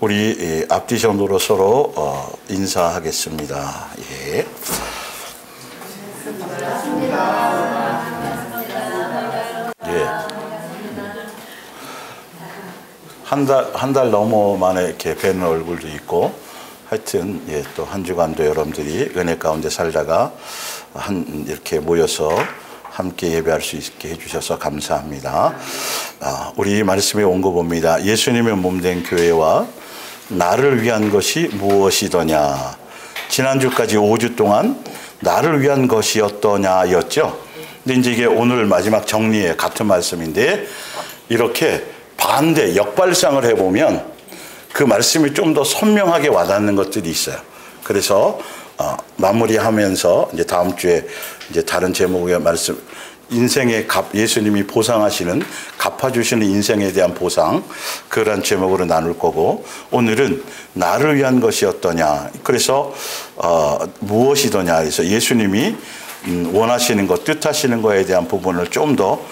우리 앞뒤 정도로 서로 인사하겠습니다. 예. 예. 한 달 넘어 만에 이렇게 뵈는 얼굴도 있고, 하여튼, 예, 또 한 주간도 여러분들이 은혜 가운데 살다가 이렇게 모여서 함께 예배할 수 있게 해주셔서 감사합니다. 우리 말씀에 온 거 봅니다. 예수님의 몸된 교회와 나를 위한 것이 무엇이더냐. 지난주까지 5주 동안 나를 위한 것이 어떠냐였죠. 근데 이제 이게 오늘 마지막 정리의 같은 말씀인데, 이렇게 반대 역발상을 해보면 그 말씀이 좀 더 선명하게 와닿는 것들이 있어요. 그래서 마무리하면서 이제 다음 주에 이제 다른 제목의 말씀, 인생의 예수님이 보상하시는, 갚아주시는 인생에 대한 보상, 그런 제목으로 나눌 거고, 오늘은 나를 위한 것이 어떠냐. 그래서 무엇이더냐. 그래서 예수님이 원하시는 것, 뜻하시는 것에 대한 부분을 좀 더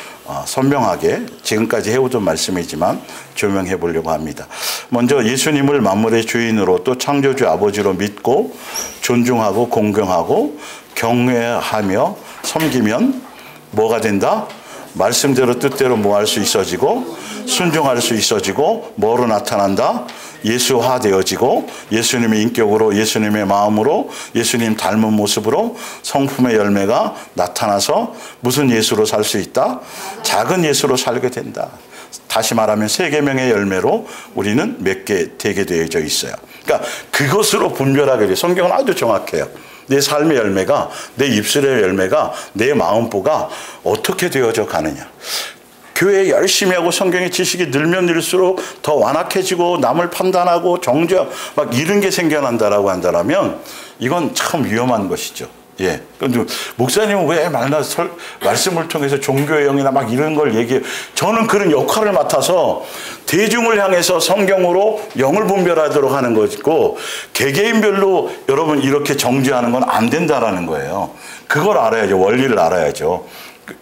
선명하게 지금까지 해오던 말씀이지만 조명해 보려고 합니다. 먼저 예수님을 만물의 주인으로 또 창조주 아버지로 믿고 존중하고 공경하고 경외하며 섬기면 뭐가 된다? 말씀대로 뜻대로 뭐 할 수 있어지고 순종할 수 있어지고 뭐로 나타난다? 예수화 되어지고 예수님의 인격으로, 예수님의 마음으로, 예수님 닮은 모습으로 성품의 열매가 나타나서 무슨 예수로 살 수 있다? 작은 예수로 살게 된다. 다시 말하면 세 계명의 열매로 우리는 맺게 되게 되어져 있어요. 그러니까 그것으로 분별하게 돼요. 성경은 아주 정확해요. 내 삶의 열매가, 내 입술의 열매가, 내 마음보가 어떻게 되어져 가느냐. 교회 열심히 하고 성경의 지식이 늘면 늘수록 더 완악해지고 남을 판단하고 정죄 막 이런 게 생겨난다라고 한다면 이건 참 위험한 것이죠. 예. 근데 목사님은 왜 말씀을 통해서 종교의 영이나 막 이런 걸 얘기해요? 저는 그런 역할을 맡아서 대중을 향해서 성경으로 영을 분별하도록 하는 것이고, 개개인별로 여러분 이렇게 정죄하는 건 안 된다라는 거예요. 그걸 알아야죠. 원리를 알아야죠.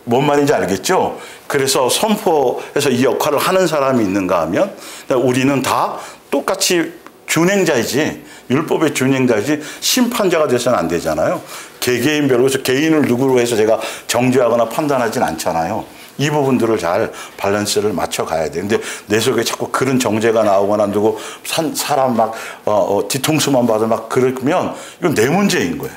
뭔 말인지 알겠죠? 그래서 선포해서 이 역할을 하는 사람이 있는가 하면 우리는 다 똑같이 준행자이지, 율법의 준행자이지 심판자가 돼서는 안 되잖아요. 개개인별로 해서 개인을 누구로 해서 제가 정죄하거나 판단하진 않잖아요. 이 부분들을 잘 밸런스를 맞춰 가야 돼. 근데 내 속에 자꾸 그런 정죄가 나오거나 누구 사람 막 뒤통수만 봐도 막 그러면 이건 내 문제인 거예요.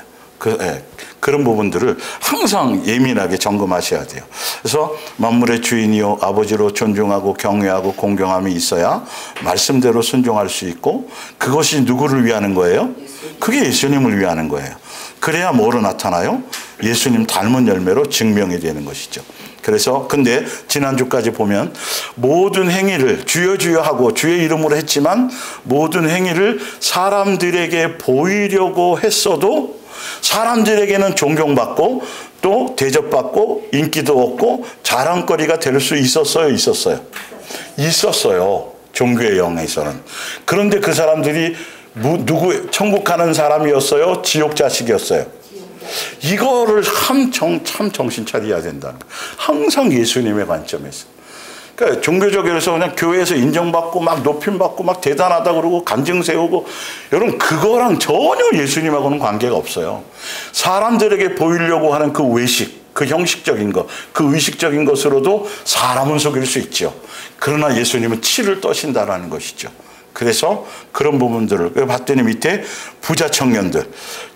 그런 부분들을 항상 예민하게 점검하셔야 돼요. 그래서 만물의 주인이요 아버지로 존중하고 경외하고 공경함이 있어야 말씀대로 순종할 수 있고, 그것이 누구를 위하는 거예요? 그게 예수님을 위하는 거예요. 그래야 뭐로 나타나요? 예수님 닮은 열매로 증명이 되는 것이죠. 그래서 근데 지난주까지 보면 모든 행위를 주여 주여 하고 주의 이름으로 했지만 모든 행위를 사람들에게 보이려고 했어도 사람들에게는 존경받고 또 대접받고 인기도 얻고 자랑거리가 될 수 있었어요? 있었어요. 종교의 영에서는. 그런데 그 사람들이 누구 천국 가는 사람이었어요? 지옥 자식이었어요? 이거를 참 정신 차려야 된다는 거예요. 항상 예수님의 관점에서. 그러니까 종교적으로서 그냥 교회에서 인정받고 막 높임받고 막 대단하다 그러고 간증 세우고, 여러분 그거랑 전혀 예수님하고는 관계가 없어요. 사람들에게 보이려고 하는 그 외식, 그 형식적인 것, 그 의식적인 것으로도 사람은 속일 수 있죠. 그러나 예수님은 치를 떠신다라는 것이죠. 그래서 그런 부분들을 봤더니 밑에 부자 청년들,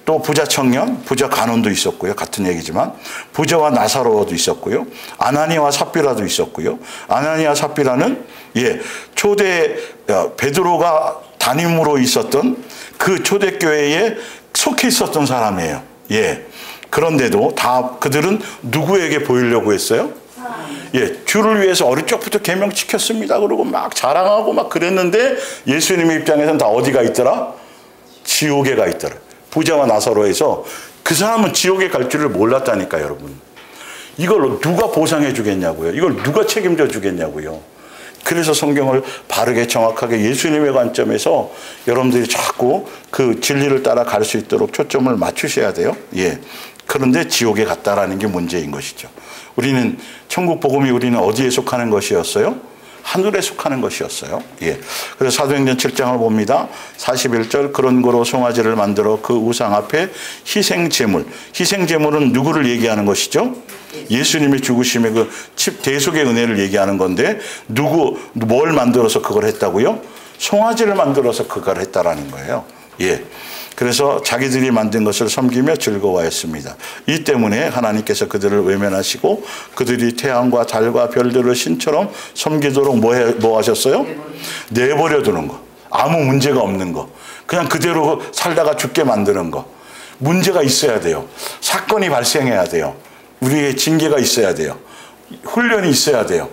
또 부자 청년, 부자 간원도 있었고요. 같은 얘기지만 부자와 나사로도 있었고요. 아나니아와 삽비라도 있었고요. 아나니아 삽비라는 초대 베드로가 담임으로 있었던 그 초대교회에 속해 있었던 사람이에요. 그런데도 다 그들은 누구에게 보이려고 했어요? 주를 위해서 어릴 적부터 계명 지켰습니다. 그러고 막 자랑하고 막 그랬는데 예수님의 입장에서는 다 어디가 있더라? 지옥에 가 있더라. 부자와 나사로에서 그 사람은 지옥에 갈 줄을 몰랐다니까, 여러분. 이걸 누가 보상해 주겠냐고요. 이걸 누가 책임져 주겠냐고요. 그래서 성경을 바르게 정확하게 예수님의 관점에서 여러분들이 자꾸 그 진리를 따라 갈 수 있도록 초점을 맞추셔야 돼요. 그런데 지옥에 갔다라는 게 문제인 것이죠. 우리는 천국 복음이 우리는 어디에 속하는 것이었어요? 하늘에 속하는 것이었어요. 예. 그래서 사도행전 7장을 봅니다. 41절 그런 거로 송아지를 만들어 그 우상 앞에 희생제물. 희생제물은 누구를 얘기하는 것이죠? 예수님의 죽으심의 그 대속의 은혜를 얘기하는 건데 뭘 만들어서 그걸 했다고요? 송아지를 만들어서 그걸 했다라는 거예요. 예. 그래서 자기들이 만든 것을 섬기며 즐거워했습니다. 이 때문에 하나님께서 그들을 외면하시고 그들이 태양과 달과 별들을 신처럼 섬기도록 뭐 하셨어요? 내버려 두는 거. 아무 문제가 없는 거. 그냥 그대로 살다가 죽게 만드는 거. 문제가 있어야 돼요. 사건이 발생해야 돼요. 우리의 징계가 있어야 돼요. 훈련이 있어야 돼요.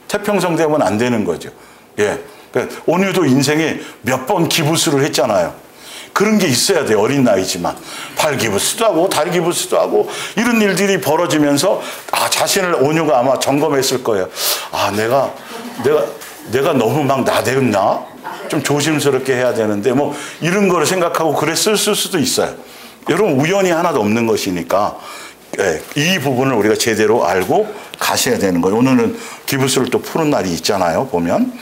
태평성 되면 안 되는 거죠. 예. 그러니까 오늘도 인생에 몇 번 기부스를 했잖아요. 그런 게 있어야 돼요. 어린 나이지만. 발 기부스도 하고 다리 기부스도 하고 이런 일들이 벌어지면서 자신을 온유가 아마 점검했을 거예요. 내가 너무 막 나대었나? 좀 조심스럽게 해야 되는데 뭐 이런 거를 생각하고 그랬을 수도 있어요. 여러분 우연이 하나도 없는 것이니까 이 부분을 우리가 제대로 알고 가셔야 되는 거예요. 오늘은 기부스를 또 푸는 날이 있잖아요. 보면.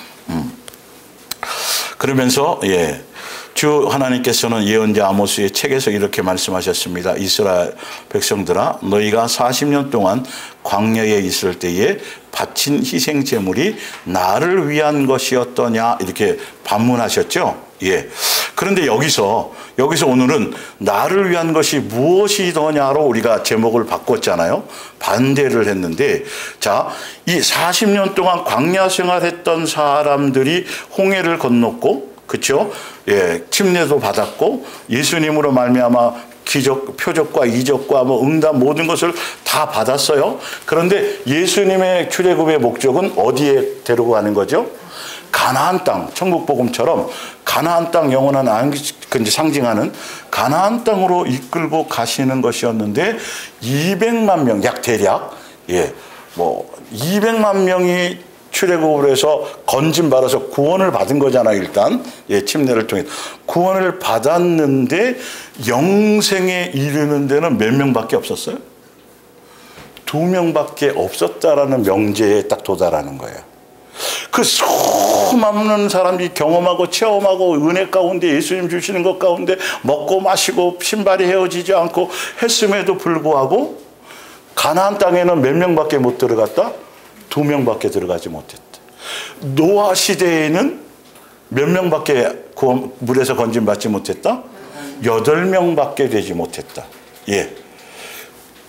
그러면서 주 하나님께서는 예언자 아모스의 책에서 이렇게 말씀하셨습니다. 이스라엘 백성들아 너희가 40년 동안 광야에 있을 때에 바친 희생 제물이 나를 위한 것이었더냐 이렇게 반문하셨죠. 예. 그런데 여기서 오늘은 나를 위한 것이 무엇이더냐로 우리가 제목을 바꿨잖아요. 반대를 했는데 자, 이 40년 동안 광야 생활했던 사람들이 홍해를 건넜고 그렇죠? 예, 침례도 받았고 예수님으로 말미암아 기적, 표적과 이적과 응답 모든 것을 다 받았어요. 그런데 예수님의 출애굽의 목적은 어디에 데리고 가는 거죠? 가나안 땅, 천국 복음처럼 가나안 땅 영원한 상징하는 가나안 땅으로 이끌고 가시는 것이었는데 200만 명, 약 대략 200만 명이 출애굽을 해서 건진 받아서 구원을 받은 거잖아요. 일단 침례를 통해 구원을 받았는데 영생에 이르는 데는 몇 명밖에 없었어요? 2명밖에 없었다라는 명제에 딱 도달하는 거예요. 그 수많은 사람들이 경험하고 체험하고 은혜 가운데 예수님 주시는 것 가운데 먹고 마시고 신발이 헤어지지 않고 했음에도 불구하고 가나안 땅에는 몇 명밖에 못 들어갔다? 2명밖에 들어가지 못했다. 노아 시대에는 몇 명밖에 물에서 건진받지 못했다? 8명밖에 되지 못했다. 예.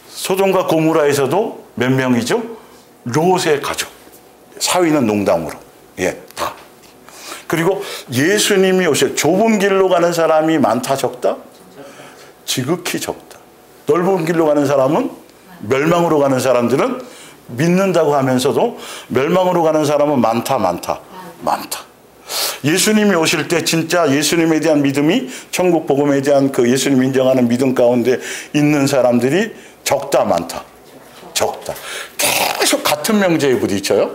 소돔과 고모라에서도 몇 명이죠? 롯의 가족. 사위는 농담으로. 예, 다. 그리고 예수님이 오실 좁은 길로 가는 사람이 많다 적다? 지극히 적다. 넓은 길로 가는 사람은 멸망으로 가는 사람들은 믿는다고 하면서도 멸망으로 가는 사람은 많다. 예수님이 오실 때 진짜 예수님에 대한 믿음이 천국 복음에 대한 그 예수님 인정하는 믿음 가운데 있는 사람들이 적다 많다. 계속 같은 명제에 부딪혀요.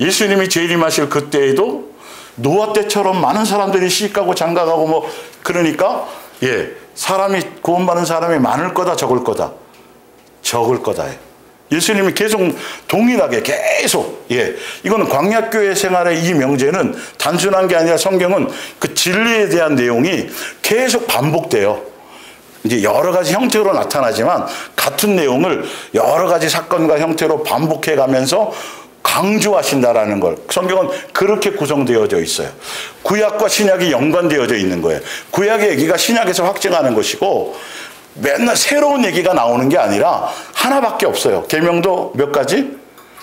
예수님이 재림하실 그때에도 노아 때처럼 많은 사람들이 시집가고 장가가고 그러니까 사람이 구원받는 사람이 많을 거다 적을 거다. 적을 거다예요. 예수님이 계속 동일하게 계속 이거는 광야교회 생활의 이 명제는 단순한 게 아니라 성경은 그 진리에 대한 내용이 계속 반복돼요. 이제 여러 가지 형태로 나타나지만 같은 내용을 여러 가지 사건과 형태로 반복해 가면서 강조하신다라는 걸 성경은 그렇게 구성되어져 있어요. 구약과 신약이 연관되어져 있는 거예요. 구약의 얘기가 신약에서 확증하는 것이고 맨날 새로운 얘기가 나오는 게 아니라 하나밖에 없어요. 계명도 몇 가지?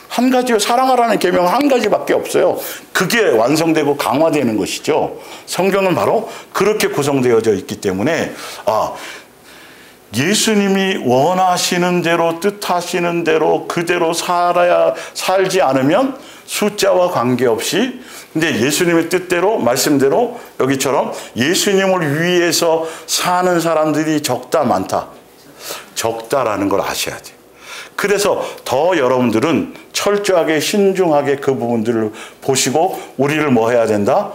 한 가지요. 사랑하라는 계명은 한 가지밖에 없어요. 그게 완성되고 강화되는 것이죠. 성경은 바로 그렇게 구성되어져 있기 때문에 예수님이 원하시는 대로 뜻하시는 대로 그대로 살지 않으면 숫자와 관계없이 근데 예수님의 뜻대로 말씀대로 여기처럼 예수님을 위해서 사는 사람들이 적다 많다. 적다라는 걸 아셔야 돼요. 그래서 더 여러분들은 철저하게 신중하게 그 부분들을 보시고 우리를 뭐 해야 된다?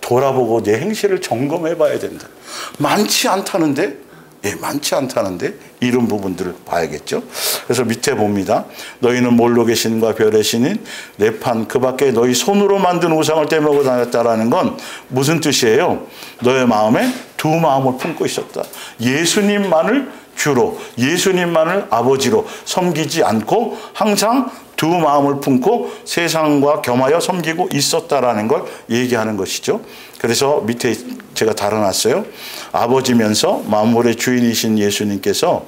돌아보고 내 행실을 점검해 봐야 된다. 많지 않다는데 예, 많지 않다는데 이런 부분들을 봐야겠죠. 그래서 밑에 봅니다. 너희는 몰로 신과 별의 신인 레판 그 밖에 너희 손으로 만든 우상을 떼먹어 다녔다라는 건 무슨 뜻이에요? 너의 마음에 두 마음을 품고 있었다. 예수님만을 주로, 예수님만을 아버지로 섬기지 않고 항상 두 마음을 품고 세상과 겸하여 섬기고 있었다라는 걸 얘기하는 것이죠. 그래서 밑에 제가 달아놨어요. 아버지면서 만물의 주인이신 예수님께서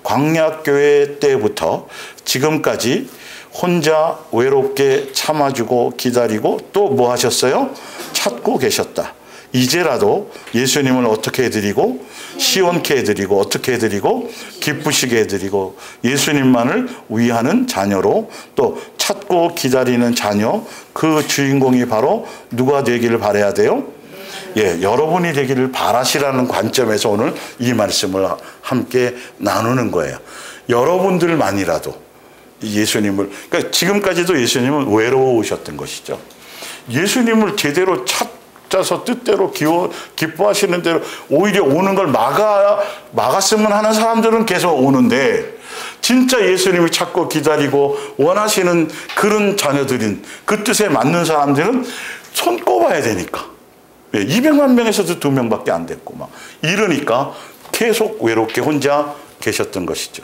광야교회 때부터 지금까지 혼자 외롭게 참아주고 기다리고 또 뭐 하셨어요? 찾고 계셨다. 이제라도 예수님을 어떻게 해드리고 시원케 해드리고 어떻게 해드리고 기쁘시게 해드리고 예수님만을 위하는 자녀로 또 찾고 기다리는 자녀, 그 주인공이 바로 누가 되기를 바라야 돼요? 예, 여러분이 되기를 바라시라는 관점에서 오늘 이 말씀을 함께 나누는 거예요. 여러분들만이라도 예수님을, 그러니까 지금까지도 예수님은 외로우셨던 것이죠. 예수님을 제대로 찾아서 뜻대로 기뻐하시는 대로 오히려 오는 걸 막았으면 하는 사람들은 계속 오는데, 진짜 예수님이 찾고 기다리고 원하시는 그런 자녀들인 그 뜻에 맞는 사람들은 손꼽아야 되니까 200만 명에서도 2명밖에 안 됐고 막 이러니까 계속 외롭게 혼자 계셨던 것이죠.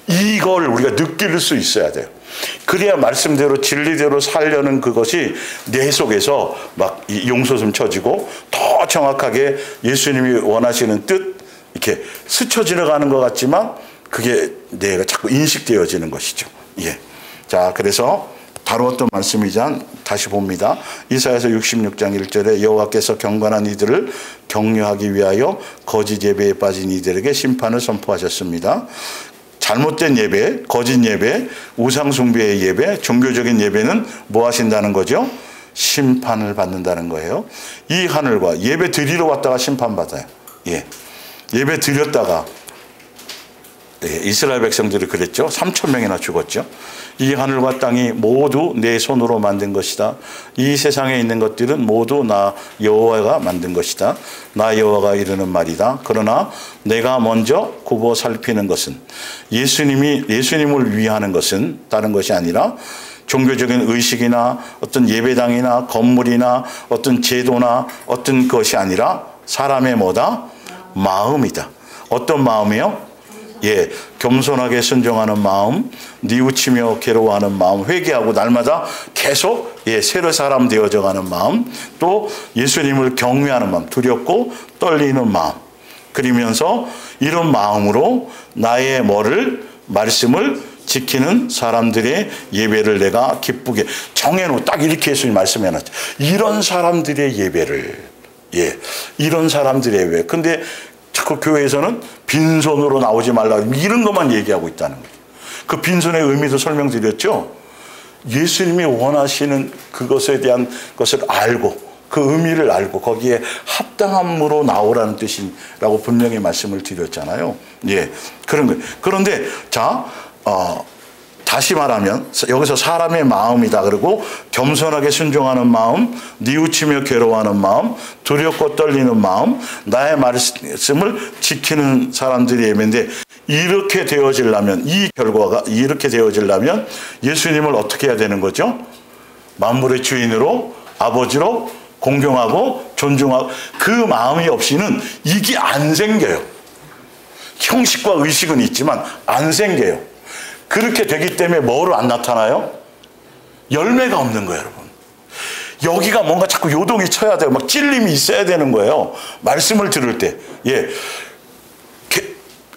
이걸 우리가 느낄 수 있어야 돼요. 그래야 말씀대로 진리대로 살려는 그것이 내 속에서 막 용솟음 쳐지고 더 정확하게 예수님이 원하시는 뜻 이렇게 스쳐 지나가는 것 같지만 그게 내가 자꾸 인식되어지는 것이죠. 예. 자, 그래서 다루었던 말씀이자 다시 봅니다. 이사야서 66장 1절에 여호와께서 경건한 이들을 격려하기 위하여 거짓 예배에 빠진 이들에게 심판을 선포하셨습니다. 잘못된 예배, 거짓 예배, 우상숭배의 예배, 종교적인 예배는 뭐 하신다는 거죠? 심판을 받는다는 거예요. 이 하늘과 예배 드리러 왔다가 심판받아요. 예. 예배 드렸다가 이스라엘 백성들이 그랬죠. 3,000명이나 죽었죠. 이 하늘과 땅이 모두 내 손으로 만든 것이다. 이 세상에 있는 것들은 모두 나 여호와가 만든 것이다. 나 여호와가 이르는 말이다. 그러나 내가 먼저 굽어 살피는 것은 예수님을 위하는 것은 다른 것이 아니라 종교적인 의식이나 어떤 예배당이나 건물이나 어떤 제도나 어떤 것이 아니라 사람의 뭐다? 마음이다. 어떤 마음이요? 예, 겸손하게 순종하는 마음, 뉘우치며 괴로워하는 마음, 회개하고 날마다 계속 새로 사람 되어져가는 마음, 또 예수님을 경외하는 마음, 두렵고 떨리는 마음. 그러면서 이런 마음으로 나의 말씀을 지키는 사람들의 예배를 내가 기쁘게 정해놓고 딱 이렇게 예수님 말씀해놨죠. 이런 사람들의 예배를, 이런 사람들의 예배. 근데 자꾸 교회에서는 빈손으로 나오지 말라 이런 것만 얘기하고 있다는 거예요. 그 빈손의 의미도 설명드렸죠. 예수님이 원하시는 그것에 대한 것을 알고 그 의미를 알고 거기에 합당함으로 나오라는 뜻이라고 분명히 말씀을 드렸잖아요. 예, 그런 거예요. 그런데 자, 다시 말하면 여기서 사람의 마음이다. 그리고 겸손하게 순종하는 마음, 뉘우치며 괴로워하는 마음, 두렵고 떨리는 마음, 나의 말씀을 지키는 사람들의 예배인데 이렇게 되어지려면 이 결과가 이렇게 되어지려면 예수님을 어떻게 해야 되는 거죠? 만물의 주인으로 아버지로 공경하고 존중하고 그 마음이 없이는 이게 안 생겨요. 형식과 의식은 있지만 안 생겨요. 그렇게 되기 때문에 뭐로 안 나타나요? 열매가 없는 거예요, 여러분. 여기가 뭔가 자꾸 요동이 쳐야 돼요. 막 찔림이 있어야 되는 거예요. 말씀을 들을 때. 예.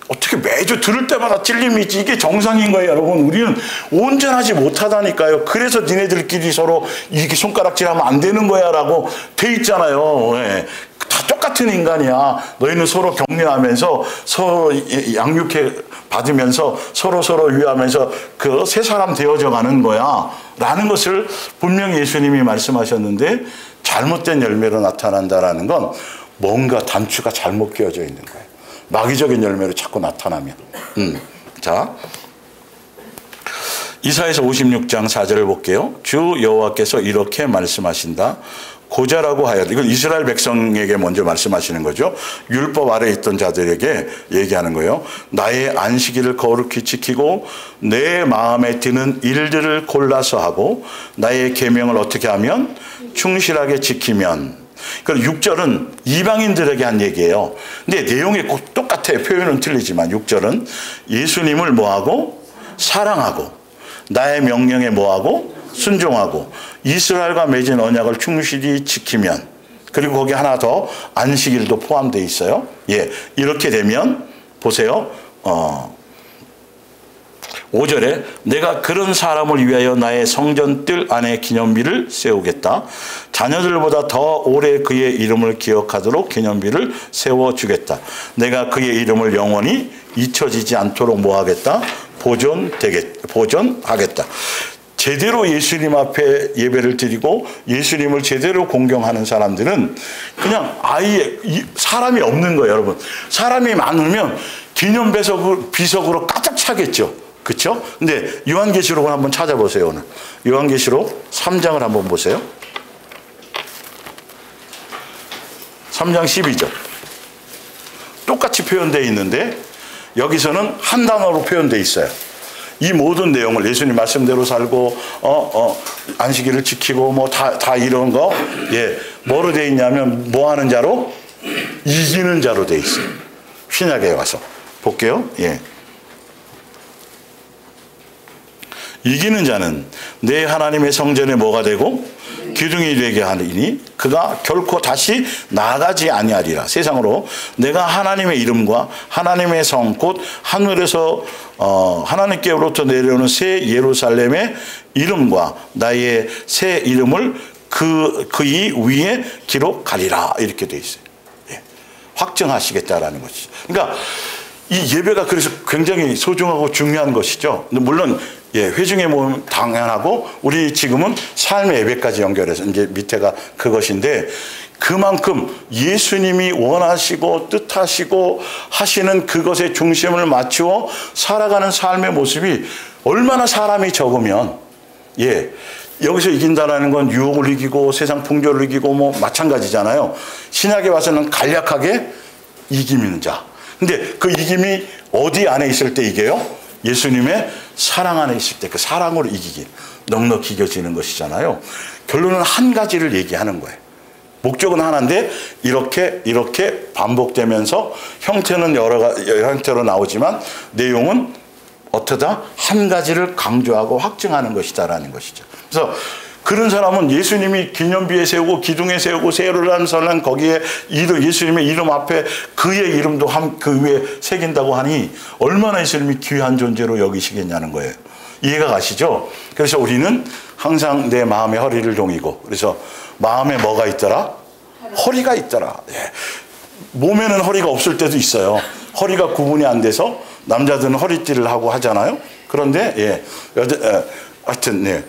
어떻게 매주 들을 때마다 찔림이 있지. 이게 정상인 거예요, 여러분. 우리는 온전하지 못하다니까요. 그래서 니네들끼리 서로 이렇게 손가락질하면 안 되는 거야 라고 돼 있잖아요. 예. 다 똑같은 인간이야. 너희는 서로 격려하면서 서로 양육해 받으면서 서로 위하면서 그 새 사람 되어져 가는 거야 라는 것을 분명히 예수님이 말씀하셨는데 잘못된 열매로 나타난다라는 건 뭔가 단추가 잘못 끼워져 있는 거예요. 마귀적인 열매로 자꾸 나타나면. 자, 이사야서 56장 4절을 볼게요. 주 여호와께서 이렇게 말씀하신다. 고자라고 하여도, 이건 이스라엘 백성에게 먼저 말씀하시는 거죠. 율법 아래에 있던 자들에게 얘기하는 거예요. 나의 안식일을 거룩히 지키고 내 마음에 드는 일들을 골라서 하고 나의 계명을 어떻게 하면 충실하게 지키면. 그러니까 6절은 이방인들에게 한 얘기예요. 근데 내용이 꼭 똑같아요. 표현은 틀리지만 6절은 예수님을 뭐하고? 사랑하고 나의 명령에 뭐하고? 순종하고 이스라엘과 맺은 언약을 충실히 지키면, 그리고 거기 하나 더 안식일도 포함되어 있어요. 예, 이렇게 되면 보세요. 5절에 내가 그런 사람을 위하여 나의 성전 뜰 안에 기념비를 세우겠다. 자녀들보다 더 오래 그의 이름을 기억하도록 기념비를 세워주겠다. 내가 그의 이름을 영원히 잊혀지지 않도록 뭐하겠다? 보존하겠다. 제대로 예수님 앞에 예배를 드리고 예수님을 제대로 공경하는 사람들은 그냥 아예 사람이 없는 거예요, 여러분. 사람이 많으면 비석으로 가득 차겠죠. 그렇죠? 근데 요한계시록을 한번 찾아보세요, 오늘. 요한계시록 3장을 한번 보세요. 3장 12절. 똑같이 표현되어 있는데 여기서는 한 단어로 표현되어 있어요. 이 모든 내용을 예수님 말씀대로 살고 안식일을 지키고 뭐 다 이런 거, 예, 뭐로 돼 있냐면 뭐 하는 자로? 이기는 자로 돼 있어요. 신약에 와서 볼게요. 예. 이기는 자는 내 하나님의 성전에 뭐가 되고 기둥이 되게 하리니 그가 결코 다시 나가지 아니하리라. 세상으로 내가 하나님의 이름과 하나님의 성 곧 하늘에서 하나님께로부터 내려오는 새 예루살렘의 이름과 나의 새 이름을 그이 위에 기록하리라. 이렇게 돼 있어요. 예. 확증하시겠다라는 것이죠. 그러니까 이 예배가 그래서 굉장히 소중하고 중요한 것이죠. 물론 예, 회중의 모임 당연하고 우리 지금은 삶의 예배까지 연결해서 이제 밑에가 그것인데, 그만큼 예수님이 원하시고 뜻하시고 하시는 그것에 중심을 맞추어 살아가는 삶의 모습이 얼마나 사람이 적으면, 예, 여기서 이긴다라는 건 유혹을 이기고 세상 풍조를 이기고 뭐 마찬가지잖아요. 신약에 와서는 간략하게 이기는 자. 근데 그 이김이 어디 안에 있을 때 이겨요? 예수님의 사랑 안에 있을 때 그 사랑으로 이기기, 넉넉히 이겨지는 것이잖아요. 결론은 한 가지를 얘기하는 거예요. 목적은 하나인데 이렇게 반복되면서 형태는 여러 형태로 나오지만 내용은 어떠다? 한 가지를 강조하고 확증하는 것이다라는 것이죠. 그래서 그런 사람은 예수님이 기념비에 세우고 기둥에 세우고 세로라는 설은 거기에 예수님의 이름 앞에 그의 이름도 그 위에 새긴다고 하니 얼마나 예수님이 귀한 존재로 여기시겠냐는 거예요. 이해가 가시죠? 그래서 우리는 항상 내 마음의 허리를 동이고, 그래서 마음에 뭐가 있더라? 허리가 있더라. 예. 몸에는 허리가 없을 때도 있어요. 허리가 구분이 안 돼서 남자들은 허리띠를 하고 하잖아요. 그런데 예, 하여튼 예.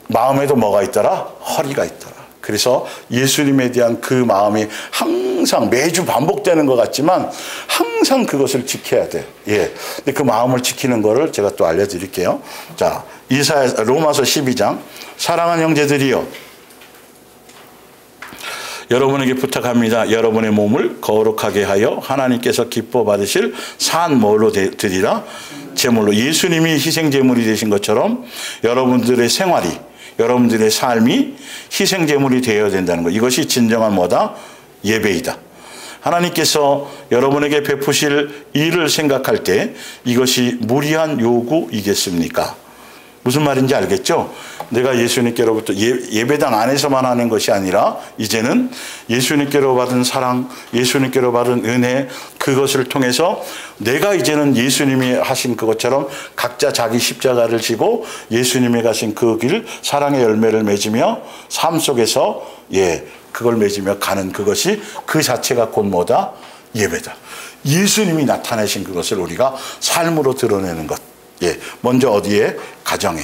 마음에도 뭐가 있더라? 허리가 있더라. 그래서 예수님에 대한 그 마음이 항상 매주 반복되는 것 같지만 항상 그것을 지켜야 돼. 예. 근데 그 마음을 지키는 거를 제가 또 알려드릴게요. 자, 로마서 12장. 사랑하는 형제들이여, 여러분에게 부탁합니다. 여러분의 몸을 거룩하게 하여 하나님께서 기뻐 받으실 산 뭘로 드리라? 제물로. 예수님이 희생제물이 되신 것처럼 여러분들의 생활이, 여러분들의 삶이 희생제물이 되어야 된다는 것. 이것이 진정한 뭐다? 예배이다. 하나님께서 여러분에게 베푸실 일을 생각할 때 이것이 무리한 요구이겠습니까? 무슨 말인지 알겠죠? 내가 예수님께로부터 예배당 안에서만 하는 것이 아니라 이제는 예수님께로 받은 사랑, 예수님께로 받은 은혜, 그것을 통해서 내가 이제는 예수님이 하신 그것처럼 각자 자기 십자가를 지고 예수님이 가신 그 길, 사랑의 열매를 맺으며 삶 속에서 그걸 맺으며 가는 그것이 그 자체가 곧 뭐다? 예배다. 예수님이 나타내신 그것을 우리가 삶으로 드러내는 것. 먼저 어디에? 가정에.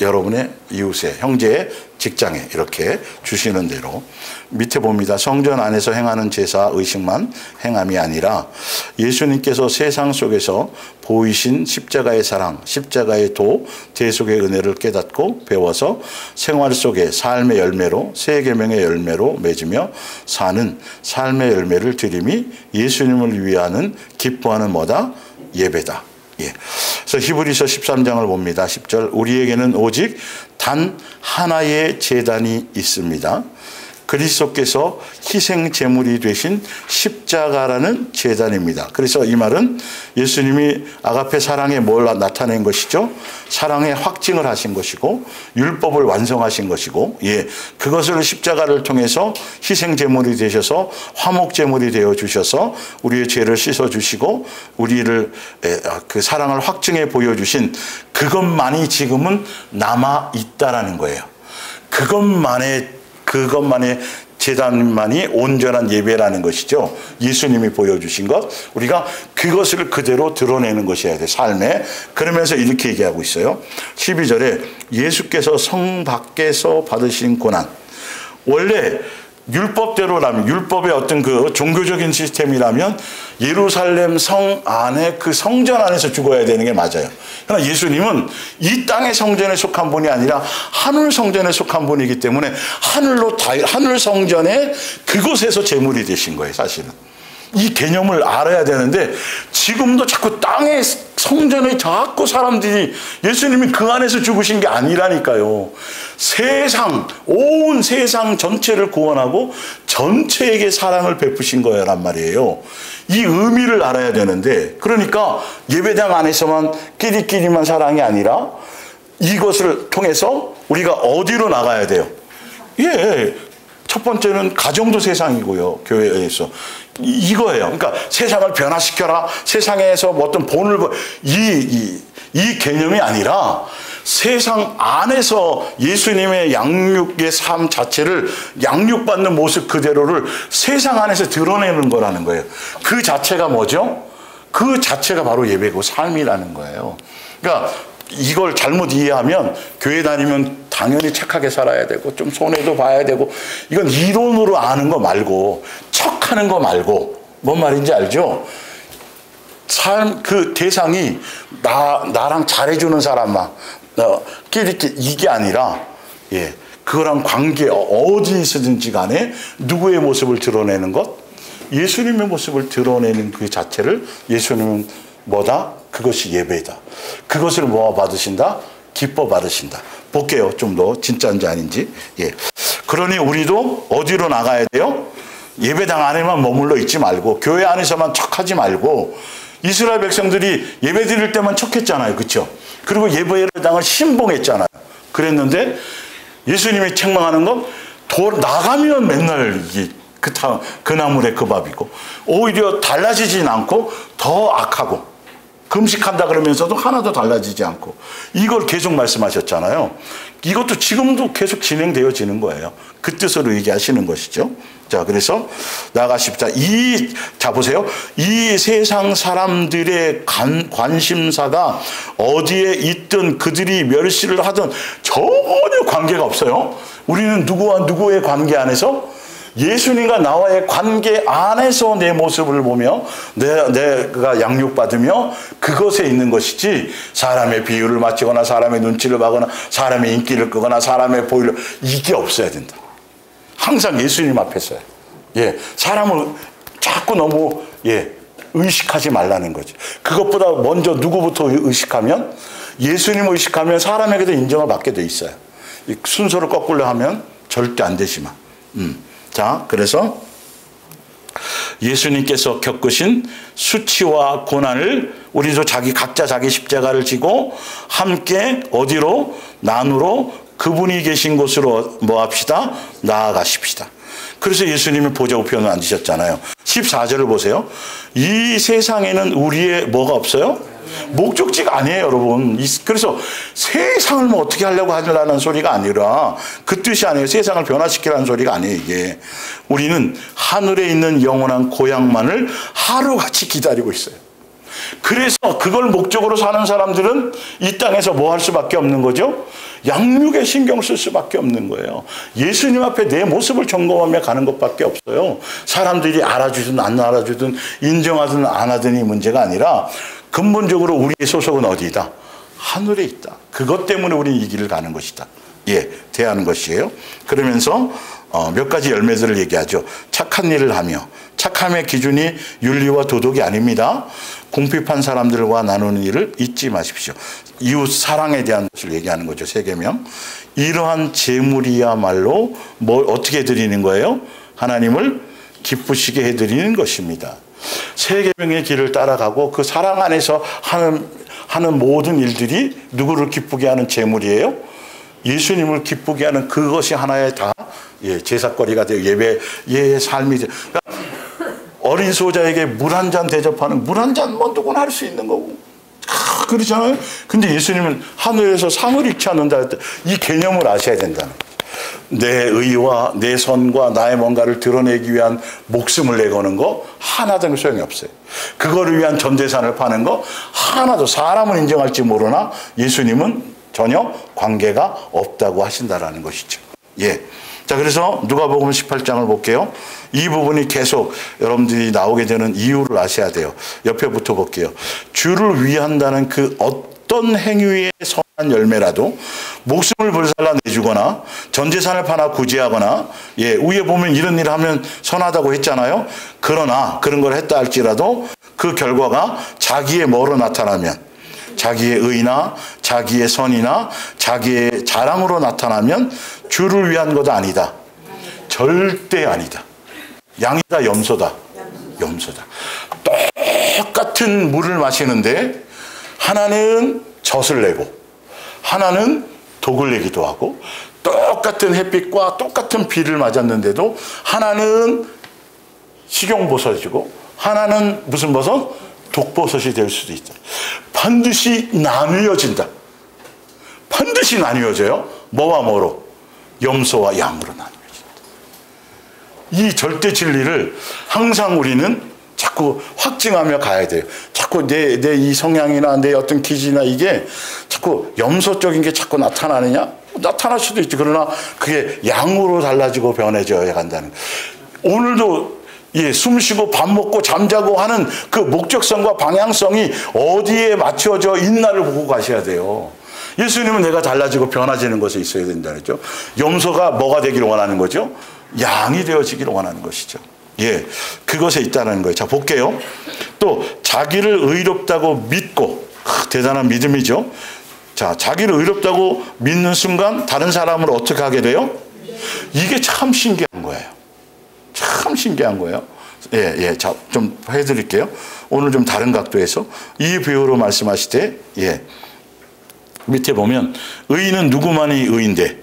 여러분의 이웃에, 형제의 직장에 이렇게 주시는 대로. 밑에 봅니다. 성전 안에서 행하는 제사 의식만 행함이 아니라 예수님께서 세상 속에서 보이신 십자가의 사랑, 십자가의 도, 대속의 은혜를 깨닫고 배워서 생활 속에 삶의 열매로, 세 계명의 열매로 맺으며 사는 삶의 열매를 드림이 예수님을 위하는 기뻐하는 뭐다? 예배다. 예. 그래서 히브리서 13장을 봅니다. 10절. 우리에게는 오직 단 하나의 제단이 있습니다. 그리스도께서 희생 제물이 되신 십자가라는 제단입니다. 그래서 이 말은 예수님이 아가페 사랑에 뭘 나타낸 것이죠? 사랑의 확증을 하신 것이고 율법을 완성하신 것이고, 예, 그것을 십자가를 통해서 희생 제물이 되셔서 화목 제물이 되어 주셔서 우리의 죄를 씻어 주시고 우리를 그 사랑을 확증해 보여주신 그것만이 지금은 남아 있다라는 거예요. 그것만의 제단만이 온전한 예배라는 것이죠. 예수님이 보여주신 것, 우리가 그것을 그대로 드러내는 것이어야 돼, 삶에. 그러면서 이렇게 얘기하고 있어요. 12절에 예수께서 성 밖에서 받으신 고난. 원래 율법대로라면, 율법의 어떤 그 종교적인 시스템이라면 예루살렘 성 안에, 그 성전 안에서 죽어야 되는 게 맞아요. 그러나 예수님은 이 땅의 성전에 속한 분이 아니라 하늘 성전에 속한 분이기 때문에 하늘 성전에 그곳에서 제물이 되신 거예요, 사실은. 이 개념을 알아야 되는데 지금도 자꾸 땅의 성전에 자꾸 사람들이, 예수님이 그 안에서 죽으신 게 아니라니까요. 온 세상 전체를 구원하고 전체에게 사랑을 베푸신 거란 말이에요. 이 의미를 알아야 되는데, 그러니까 예배당 안에서만 끼리끼리만 사랑이 아니라 이것을 통해서 우리가 어디로 나가야 돼요? 예, 첫 번째는 가정도 세상이고요. 교회에서 이거예요. 그러니까 세상을 변화시켜라, 세상에서 어떤 본을 이 개념이 아니라 세상 안에서 예수님의 양육의 삶 자체를, 양육받는 모습 그대로를 세상 안에서 드러내는 거라는 거예요. 그 자체가 뭐죠? 그 자체가 바로 예배고 삶이라는 거예요. 그러니까 이걸 잘못 이해하면 교회 다니면 당연히 착하게 살아야 되고 좀 손해도 봐야 되고, 이건 이론으로 아는 거 말고, 척하는 거 말고, 뭔 말인지 알죠? 그 대상이 나랑 잘해주는 사람만 끼리 이게 아니라, 예, 그거랑 관계 어디 있든지 간에 누구의 모습을 드러내는 것, 예수님의 모습을 드러내는 그 자체를 예수님은 뭐다? 그것이 예배다. 그것을 뭐 받으신다? 기뻐 받으신다. 볼게요. 좀 더 진짜인지 아닌지. 예. 그러니 우리도 어디로 나가야 돼요? 예배당 안에만 머물러 있지 말고, 교회 안에서만 척하지 말고. 이스라엘 백성들이 예배 드릴 때만 척했잖아요. 그렇죠? 그리고 예배당을 신봉했잖아요. 그랬는데 예수님이 책망하는 건 나가면 맨날 이게 그 나물에 그 밥이고, 오히려 달라지진 않고 더 악하고, 금식한다 그러면서도 하나도 달라지지 않고, 이걸 계속 말씀하셨잖아요. 이것도 지금도 계속 진행되어지는 거예요. 그 뜻으로 얘기하시는 것이죠. 자, 그래서 나아가십시다. 자, 보세요. 이 세상 사람들의 관심사가 어디에 있든 그들이 멸시를 하든 전혀 관계가 없어요. 우리는 누구와 누구의 관계 안에서, 예수님과 나와의 관계 안에서 내 모습을 보며 내가 양육받으며 그것에 있는 것이지, 사람의 비유를 맞추거나 사람의 눈치를 봐거나 사람의 인기를 끄거나 사람의 보이를, 이게 없어야 된다. 항상 예수님 앞에서요. 예, 사람을 자꾸 너무 의식하지 말라는 거지. 그것보다 먼저 누구부터 의식하면, 예수님을 의식하면 사람에게도 인정을 받게 돼 있어요. 순서를 거꾸로 하면 절대 안 되지만. 자, 그래서 예수님께서 겪으신 수치와 고난을 우리도 각자 자기 십자가를 지고 함께 어디로? 난으로 그분이 계신 곳으로 뭐 합시다? 나아가십시다. 그래서 예수님이 보좌 우편에 앉으셨잖아요. 14절을 보세요. 이 세상에는 우리의 뭐가 없어요? 목적지가 아니에요, 여러분. 그래서 세상을 뭐 어떻게 하려고 하려는 소리가 아니라, 그 뜻이 아니에요. 세상을 변화시키라는 소리가 아니에요, 이게. 우리는 하늘에 있는 영원한 고향만을 하루같이 기다리고 있어요. 그래서 그걸 목적으로 사는 사람들은 이 땅에서 뭐 할 수밖에 없는 거죠? 양육에 신경 쓸 수밖에 없는 거예요. 예수님 앞에 내 모습을 점검하며 가는 것밖에 없어요. 사람들이 알아주든 안 알아주든 인정하든 안 하든이 문제가 아니라 근본적으로 우리의 소속은 어디이다? 하늘에 있다. 그것 때문에 우리는 이 길을 가는 것이다. 예, 대하는 것이에요. 그러면서 몇 가지 열매들을 얘기하죠. 착한 일을 하며, 착함의 기준이 윤리와 도덕이 아닙니다. 궁핍한 사람들과 나누는 일을 잊지 마십시오. 이웃 사랑에 대한 것을 얘기하는 거죠. 세계명. 이러한 재물이야말로 어떻게 드리는 거예요? 하나님을 기쁘시게 해드리는 것입니다. 세계명의 길을 따라가고 그 사랑 안에서 하는 모든 일들이 누구를 기쁘게 하는 재물이에요? 예수님을 기쁘게 하는 그것이 하나의 다 제사거리가 되고 예배의 삶이 돼요. 그러니까 어린 소자에게 물 한 잔 대접하는 물 한 잔만 누구나 할 수 있는 거고 그러잖아요. 근데 예수님은 하늘에서 상을 잃지 않는다. 이 개념을 아셔야 된다는 거예요. 내 의와 내 선과 나의 뭔가를 드러내기 위한 목숨을 내거는 거 하나도 소용이 없어요. 그거를 위한 전재산을 파는 거 하나도 사람은 인정할지 모르나 예수님은 전혀 관계가 없다고 하신다라는 것이죠. 예. 자, 그래서 누가복음 18장을 볼게요. 이 부분이 계속 여러분들이 나오게 되는 이유를 아셔야 돼요. 옆에 붙어 볼게요. 주를 위한다는 그 어떤 행위의 선한 열매라도 목숨을 불살라 내주거나 전재산을 파나 구제하거나 위에 보면 이런 일을 하면 선하다고 했잖아요. 그러나 그런 걸 했다 할지라도 그 결과가 자기의 뭐로 나타나면 자기의 의나 자기의 선이나 자기의 자랑으로 나타나면 주를 위한 것도 아니다. 절대 아니다. 양이다, 염소다. 염소다. 똑같은 물을 마시는데 하나는 젖을 내고 하나는 독을 내기도 하고 똑같은 햇빛과 똑같은 비를 맞았는데도 하나는 식용버섯이고 하나는 무슨 버섯? 독버섯이 될 수도 있다. 반드시 나뉘어진다. 반드시 나뉘어져요. 뭐와 뭐로? 염소와 양으로 나뉘어진다. 이 절대 진리를 항상 우리는 자꾸 확증하며 가야 돼요. 자꾸 내 이 성향이나 내 어떤 기질이나 이게 자꾸 염소적인 게 자꾸 나타나느냐? 나타날 수도 있지. 그러나 그게 양으로 달라지고 변해져야 간다는 거예요. 오늘도 숨 쉬고 밥 먹고 잠자고 하는 그 목적성과 방향성이 어디에 맞춰져 있나를 보고 가셔야 돼요. 예수님은 내가 달라지고 변화지는 것에 있어야 된다는 거죠. 염소가 뭐가 되기를 원하는 거죠? 양이 되어지기를 원하는 것이죠. 예, 그것에 있다는 거예요. 자, 볼게요. 또 자기를 의롭다고 믿고 대단한 믿음이죠. 자, 자기를 의롭다고 믿는 순간 다른 사람을 어떻게 하게 돼요? 이게 참 신기한 거예요. 참 신기한 거예요. 자, 좀 해드릴게요. 오늘 좀 다른 각도에서 이 비유로 말씀하실 때, 밑에 보면 의인은 누구만이 의인데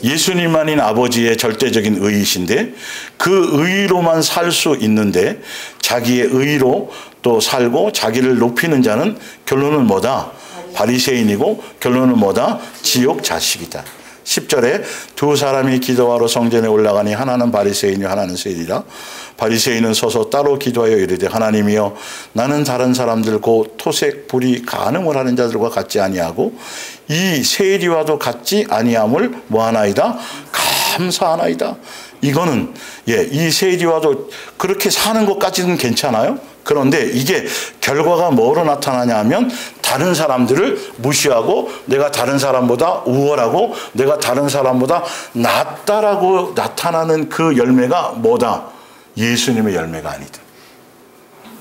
예수님만인 아버지의 절대적인 의이신데 그 의로만 살 수 있는데 자기의 의로 또 살고 자기를 높이는 자는 결론은 뭐다? 바리새인이고 결론은 뭐다? 지옥 자식이다. 10절에 두 사람이 기도하러 성전에 올라가니 하나는 바리새인이요 하나는 세리라. 바리새인은 서서 따로 기도하여 이르되 하나님이여 나는 다른 사람들 곧 토색 불이 간음을 하는 자들과 같지 아니하고 이 세리와도 같지 아니함을 뭐하나이다? 감사하나이다. 이거는 이 세리와도 그렇게 사는 것까지는 괜찮아요. 그런데 이게 결과가 뭐로 나타나냐 하면 다른 사람들을 무시하고 내가 다른 사람보다 우월하고 내가 다른 사람보다 낫다라고 나타나는 그 열매가 뭐다? 예수님의 열매가 아니다.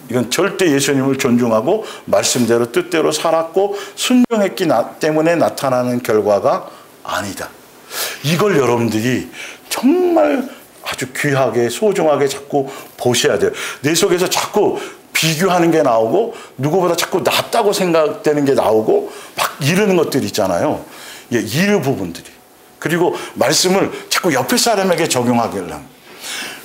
이건 절대 예수님을 존중하고 말씀대로 뜻대로 살았고 순종했기 때문에 나타나는 결과가 아니다. 이걸 여러분들이 정말 아주 귀하게 소중하게 자꾸 보셔야 돼요. 내 속에서 자꾸 비교하는 게 나오고 누구보다 자꾸 낫다고 생각되는 게 나오고 막 이러는 것들이 있잖아요. 이 부분들이. 그리고 말씀을 자꾸 옆에 사람에게 적용하길래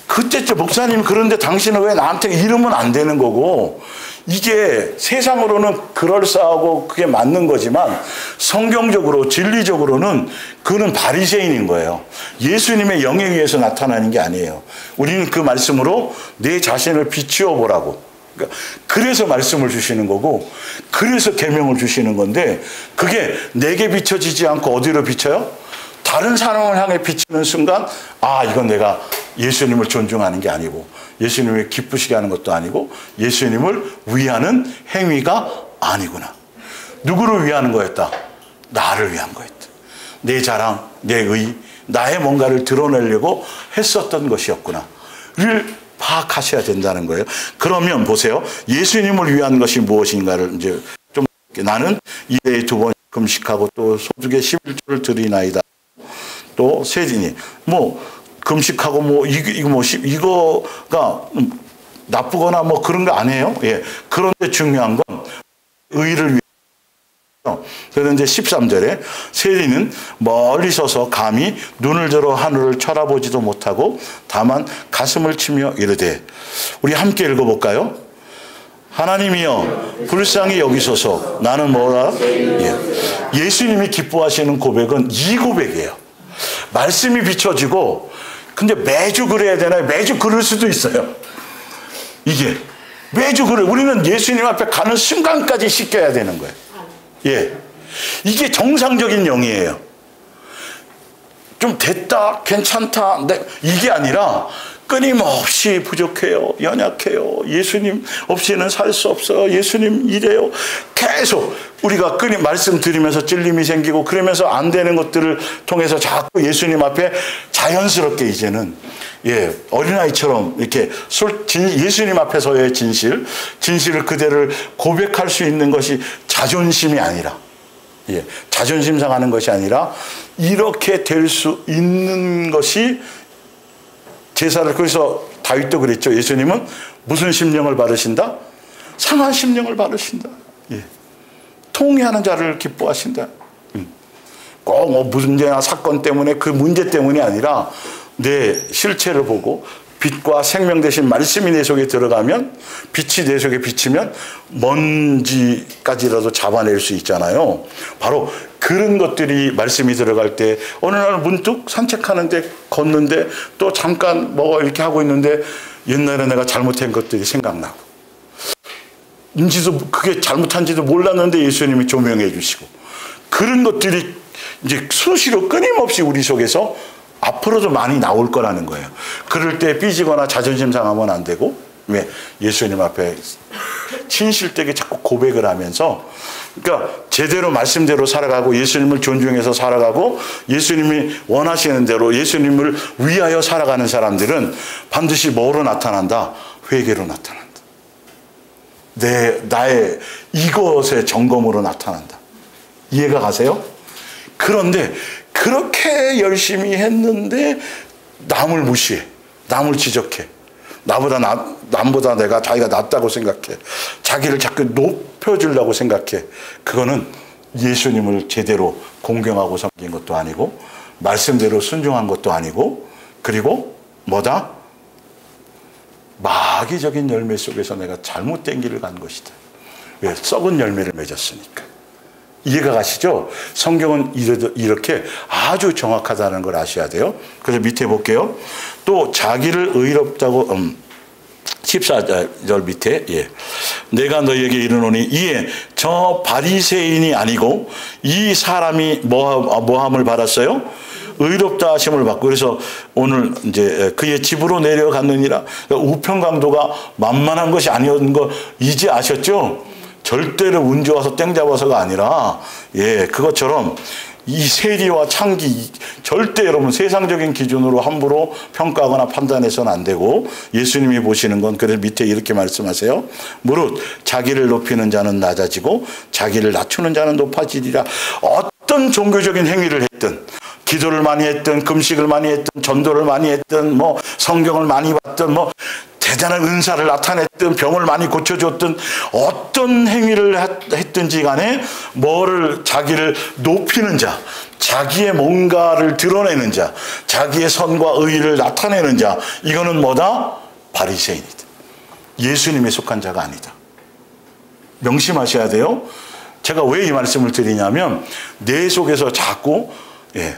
그때쯤 목사님 그런데 당신은 왜 나한테 이러면 안 되는 거고 이게 세상으로는 그럴싸하고 그게 맞는 거지만 성경적으로 진리적으로는 그는 바리새인인 거예요. 예수님의 영에 의해서 나타나는 게 아니에요. 우리는 그 말씀으로 내 자신을 비추어 보라고 그러니까 그래서 말씀을 주시는 거고, 그래서 계명을 주시는 건데, 그게 내게 비춰지지 않고 어디로 비춰요? 다른 사람을 향해 비치는 순간, 아, 이건 내가 예수님을 존중하는 게 아니고, 예수님을 기쁘시게 하는 것도 아니고, 예수님을 위하는 행위가 아니구나. 누구를 위하는 거였다? 나를 위한 거였다. 내 자랑, 내 의, 나의 뭔가를 드러내려고 했었던 것이었구나 를 파악하셔야 된다는 거예요. 그러면 보세요. 예수님을 위한 것이 무엇인가를 이제 좀, 나는 일에 2번 금식하고 또 소득의 11조를 드리나이다. 또 세진이 뭐 금식하고 뭐 이거가 나쁘거나 뭐 그런 거 아니에요. 예. 그런데 중요한 건 의를 위해. 그런데 13절에 세리는 멀리 서서 감히 눈을 들어 하늘을 쳐다보지도 못하고 다만 가슴을 치며 이르되, 우리 함께 읽어볼까요? 하나님이여 불쌍히 여기소서. 나는 뭐라? 예수님이 기뻐하시는 고백은 이 고백이에요. 말씀이 비춰지고, 근데 매주 그래야 되나요? 매주 그럴 수도 있어요. 이게 매주 그래. 우리는 예수님 앞에 가는 순간까지 씻겨야 되는 거예요. 예, 이게 정상적인 영이에요. 좀 됐다, 괜찮다, 이게 아니라 끊임없이 부족해요, 연약해요, 예수님 없이는 살 수 없어요, 예수님 이래요. 계속 우리가 말씀 드리면서 찔림이 생기고 그러면서 안 되는 것들을 통해서 자꾸 예수님 앞에 자연스럽게 이제는, 예, 어린아이처럼 이렇게 예수님 앞에서의 진실을 그대를 고백할 수 있는 것이 자존심이 아니라, 예, 자존심 상하는 것이 아니라 이렇게 될 수 있는 것이 제사를. 그래서 다윗도 그랬죠. 예수님은 무슨 심령을 바르신다? 상한 심령을 바르신다. 예. 통회하는 자를 기뻐하신다. 꼭 뭐 문제나 사건 때문에, 그 문제 때문이 아니라 내 실체를 보고 빛과 생명 되신 말씀이 내 속에 들어가면, 빛이 내 속에 비치면 먼지까지라도 잡아낼 수 있잖아요. 바로 그런 것들이 말씀이 들어갈 때, 어느 날 문득 산책하는데, 걷는데, 또 잠깐 뭐 이렇게 하고 있는데 옛날에 내가 잘못한 것들이 생각나고, 그게 잘못한지도 몰랐는데 예수님이 조명해 주시고, 그런 것들이 이제 수시로 끊임없이 우리 속에서 앞으로도 많이 나올 거라는 거예요. 그럴 때 삐지거나 자존심 상하면 안 되고, 왜? 예수님 앞에 진실되게 자꾸 고백을 하면서, 그러니까 제대로 말씀대로 살아가고 예수님을 존중해서 살아가고 예수님이 원하시는 대로 예수님을 위하여 살아가는 사람들은 반드시 뭐로 나타난다? 회개로 나타난다. 나의 이것의 점검으로 나타난다. 이해가 가세요? 그런데 그렇게 열심히 했는데 남을 무시해, 남을 지적해, 남보다 자기가 낫다고 생각해, 자기를 자꾸 높여주려고 생각해. 그거는 예수님을 제대로 공경하고 섬긴 것도 아니고, 말씀대로 순종한 것도 아니고, 그리고 뭐다? 마귀적인 열매 속에서 내가 잘못된 길을 간 것이다. 왜? 썩은 열매를 맺었으니까. 이해가 가시죠? 성경은 이렇게 아주 정확하다는 걸 아셔야 돼요. 그래서 밑에 볼게요. 또 자기를 의롭다고 14절 밑에, 예, 내가 너희에게 이르노니 이에 저 바리새인이 아니고 이 사람이 뭐함을 받았어요? 의롭다 하심을 받고. 그래서 오늘 이제 그의 집으로 내려갔느니라. 우편 강도가 만만한 것이 아니었는 거 이제 아셨죠? 절대로 운 좋아서 땡 잡아서가 아니라, 예, 그것처럼 이 세리와 창기, 절대 여러분 세상적인 기준으로 함부로 평가하거나 판단해서는 안 되고, 예수님이 보시는 건, 그래서 밑에 이렇게 말씀하세요. 무릇 자기를 높이는 자는 낮아지고 자기를 낮추는 자는 높아지리라. 어떤 종교적인 행위를 했든, 기도를 많이 했든, 금식을 많이 했든, 전도를 많이 했든, 뭐 성경을 많이 봤든, 뭐 대단한 은사를 나타냈든, 병을 많이 고쳐줬든, 어떤 행위를 했든지 간에 자기를 높이는 자, 자기의 뭔가를 드러내는 자, 자기의 선과 의의를 나타내는 자, 이거는 뭐다? 바리새인이다. 예수님에 속한 자가 아니다. 명심하셔야 돼요. 제가 왜 이 말씀을 드리냐면, 내 속에서 자꾸, 예,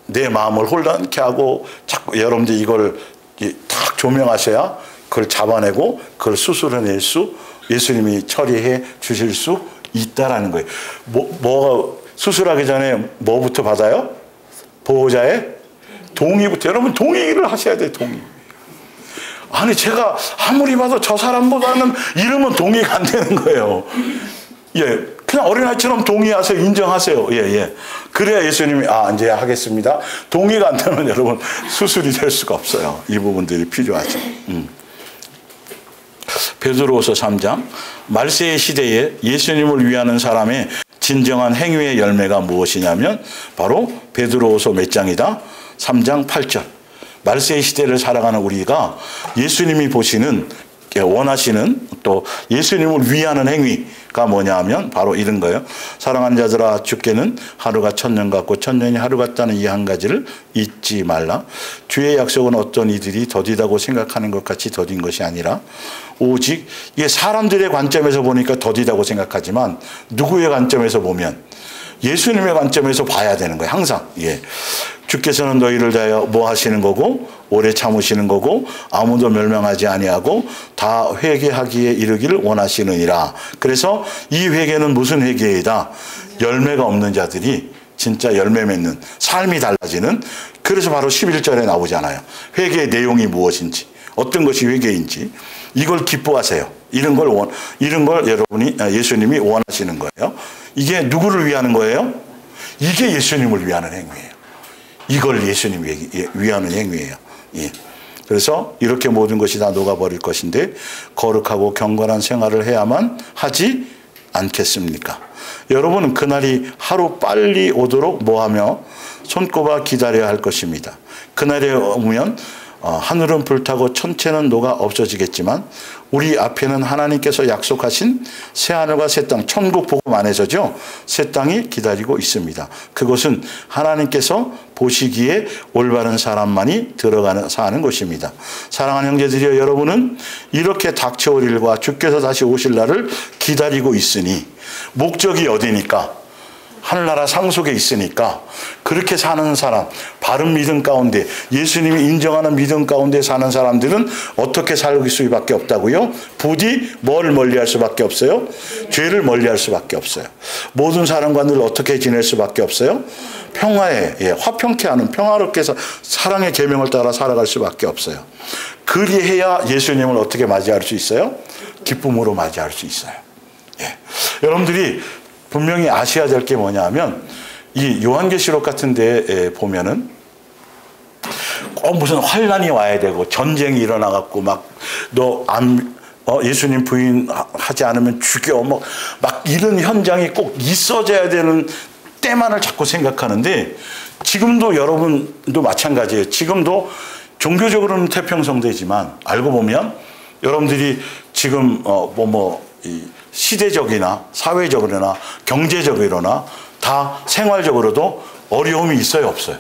내 마음을 혼란케 하고 자꾸 여러분들 이걸 딱 조명하셔야 그걸 잡아내고 그걸 수술해낼 수, 예수님이 처리해 주실 수 있다라는 거예요. 뭐 수술하기 전에 뭐부터 받아요? 보호자의 동의부터. 여러분 동의를 하셔야 돼요. 동의. 아니 제가 아무리 봐도 저 사람보다는 이러면 동의가 안 되는 거예요. 예, 그냥 어린아이처럼 동의하세요. 인정하세요. 예. 그래야 예수님이 이제 하겠습니다. 동의가 안 되면 여러분 수술이 될 수가 없어요. 이 부분들이 필요하죠. 베드로후서 3장, 말세의 시대에 예수님을 위하는 사람의 진정한 행위의 열매가 무엇이냐면 바로 베드로후서 몇 장이다? 3장 8절. 말세의 시대를 살아가는 우리가 예수님이 보시는, 원하시는, 또 예수님을 위하는 행위가 뭐냐 하면 바로 이런 거예요. 사랑하는 자들아, 주께는 하루가 천년 같고 천년이 하루 같다는 이 한 가지를 잊지 말라. 주의 약속은 어떤 이들이 더디다고 생각하는 것 같이 더딘 것이 아니라 오직, 이게 사람들의 관점에서 보니까 더디다고 생각하지만 누구의 관점에서 보면 예수님의 관점에서 봐야 되는 거예요. 항상. 예. 주께서는 너희를 대하여 뭐 하시는 거고 오래 참으시는 거고 아무도 멸망하지 아니하고 다 회개하기에 이르기를 원하시느니라. 그래서 이 회개는 무슨 회개이다? 열매가 없는 자들이 진짜 열매 맺는 삶이 달라지는, 그래서 바로 11절에 나오잖아요. 회개의 내용이 무엇인지, 어떤 것이 회개인지 이걸 기뻐하세요. 이런 걸 여러분이, 예수님이 원하시는 거예요. 이게 누구를 위하는 거예요? 이게 예수님을 위하는 행위예요. 이걸 예수님이 위하는 행위예요. 예. 그래서 이렇게 모든 것이 다 녹아버릴 것인데 거룩하고 경건한 생활을 해야만 하지 않겠습니까? 여러분은 그날이 하루 빨리 오도록 뭐하며 손꼽아 기다려야 할 것입니다. 그날에 오면 하늘은 불타고 천체는 녹아 없어지겠지만 우리 앞에는 하나님께서 약속하신 새하늘과 새 땅, 천국 복음 안에서죠, 새 땅이 기다리고 있습니다. 그것은 하나님께서 보시기에 올바른 사람만이 사는 곳입니다. 사랑하는 형제들이여, 여러분은 이렇게 닥쳐올 일과 주께서 다시 오실 날을 기다리고 있으니, 목적이 어디니까? 하늘나라 상속에 있으니까 그렇게 사는 사람, 바른 믿음 가운데, 예수님이 인정하는 믿음 가운데 사는 사람들은 어떻게 살고 있을 수밖에 없다고요? 부디 뭘 멀리할 수밖에 없어요? 죄를 멀리할 수밖에 없어요. 모든 사람과 늘 어떻게 지낼 수밖에 없어요? 평화에, 화평케 하는, 평화롭게 해서 사랑의 계명을 따라 살아갈 수밖에 없어요. 그리해야 예수님을 어떻게 맞이할 수 있어요? 기쁨으로 맞이할 수 있어요. 여러분들이 분명히 아셔야 될 게 뭐냐면, 이 요한계시록 같은 데 보면은 꼭 무슨 환란이 와야 되고 전쟁이 일어나갖고 막 예수님 부인하지 않으면 죽여, 막 이런 현장이 꼭 있어져야 되는 때만을 자꾸 생각하는데, 지금도 여러분도 마찬가지예요. 지금도 종교적으로는 태평성대지만 알고 보면 여러분들이 지금 시대적이나 사회적으로나 경제적으로나 다 생활적으로도 어려움이 있어요, 없어요?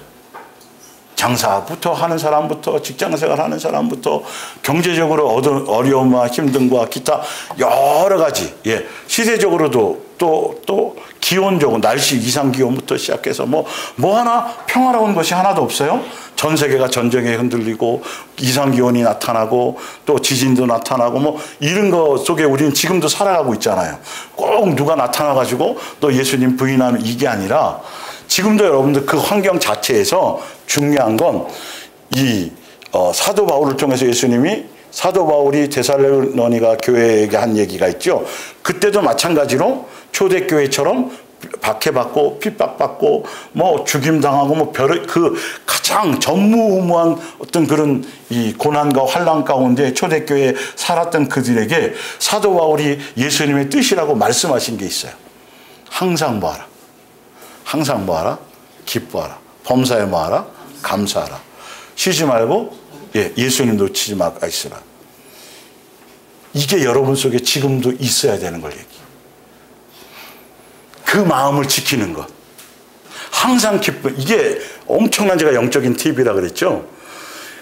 장사부터 하는 사람부터, 직장생활 하는 사람부터, 경제적으로 어려움과 힘듦과 기타 여러 가지, 시대적으로도 또 기온적으로 날씨 이상기온부터 시작해서 뭐 하나 평화로운 것이 하나도 없어요. 전 세계가 전쟁에 흔들리고 이상기온이 나타나고 또 지진도 나타나고 이런 것 속에 우리는 지금도 살아가고 있잖아요. 꼭 누가 나타나가지고 또 예수님 부인하면 이게 아니라, 지금도 여러분들 그 환경 자체에서 중요한 건 사도 바울을 통해서 예수님이, 사도 바울이 데살로니가 교회에게 한 얘기가 있죠. 그때도 마찬가지로 초대교회처럼 박해받고 핍박받고 죽임당하고 그 가장 전무후무한 어떤 그런 이 고난과 환난 가운데 초대교회에 살았던 그들에게 사도 바울이 예수님의 뜻이라고 말씀하신 게 있어요. 항상 뭐하라? 항상 뭐하라? 기뻐하라. 범사에 뭐하라? 감사하라. 쉬지 말고 예수님 놓치지 말고 있으라. 이게 여러분 속에 지금도 있어야 되는 걸 얘기해요. 그 마음을 지키는 것. 항상 기뻐. 이게 엄청난, 제가 영적인 팁이라 그랬죠.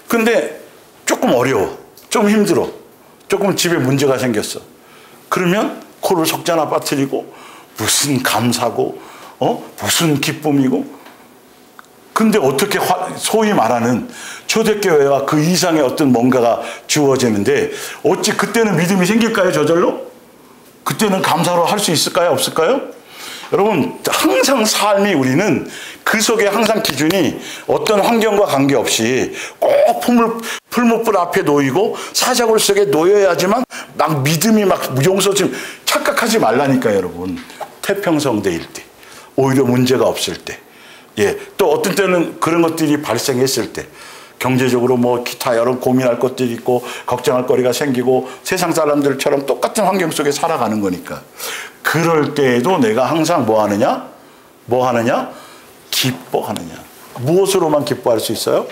근데 조금 어려워. 좀 힘들어. 조금 집에 문제가 생겼어. 그러면 코를 석자나 빠뜨리고 무슨 감사고 무슨 기쁨이고, 근데 어떻게 소위 말하는 초대교회와 그 이상의 어떤 뭔가가 주어지는데 어찌 그때는 믿음이 생길까요? 저절로? 그때는 감사로 할 수 있을까요? 없을까요? 여러분, 항상 삶이 우리는 그 속에 항상 기준이 어떤 환경과 관계없이 꼭 풀무불 앞에 놓이고 사자굴 속에 놓여야지만 막 믿음이 막 용서좀 착각하지 말라니까요, 여러분. 태평성대일 때, 오히려 문제가 없을 때, 예, 또 어떤 때는 그런 것들이 발생했을 때, 경제적으로 뭐 기타 여러 고민할 것들이 있고 걱정할 거리가 생기고 세상 사람들처럼 똑같은 환경 속에 살아가는 거니까 그럴 때에도 내가 항상 뭐 하느냐? 기뻐하느냐. 무엇으로만 기뻐할 수 있어요?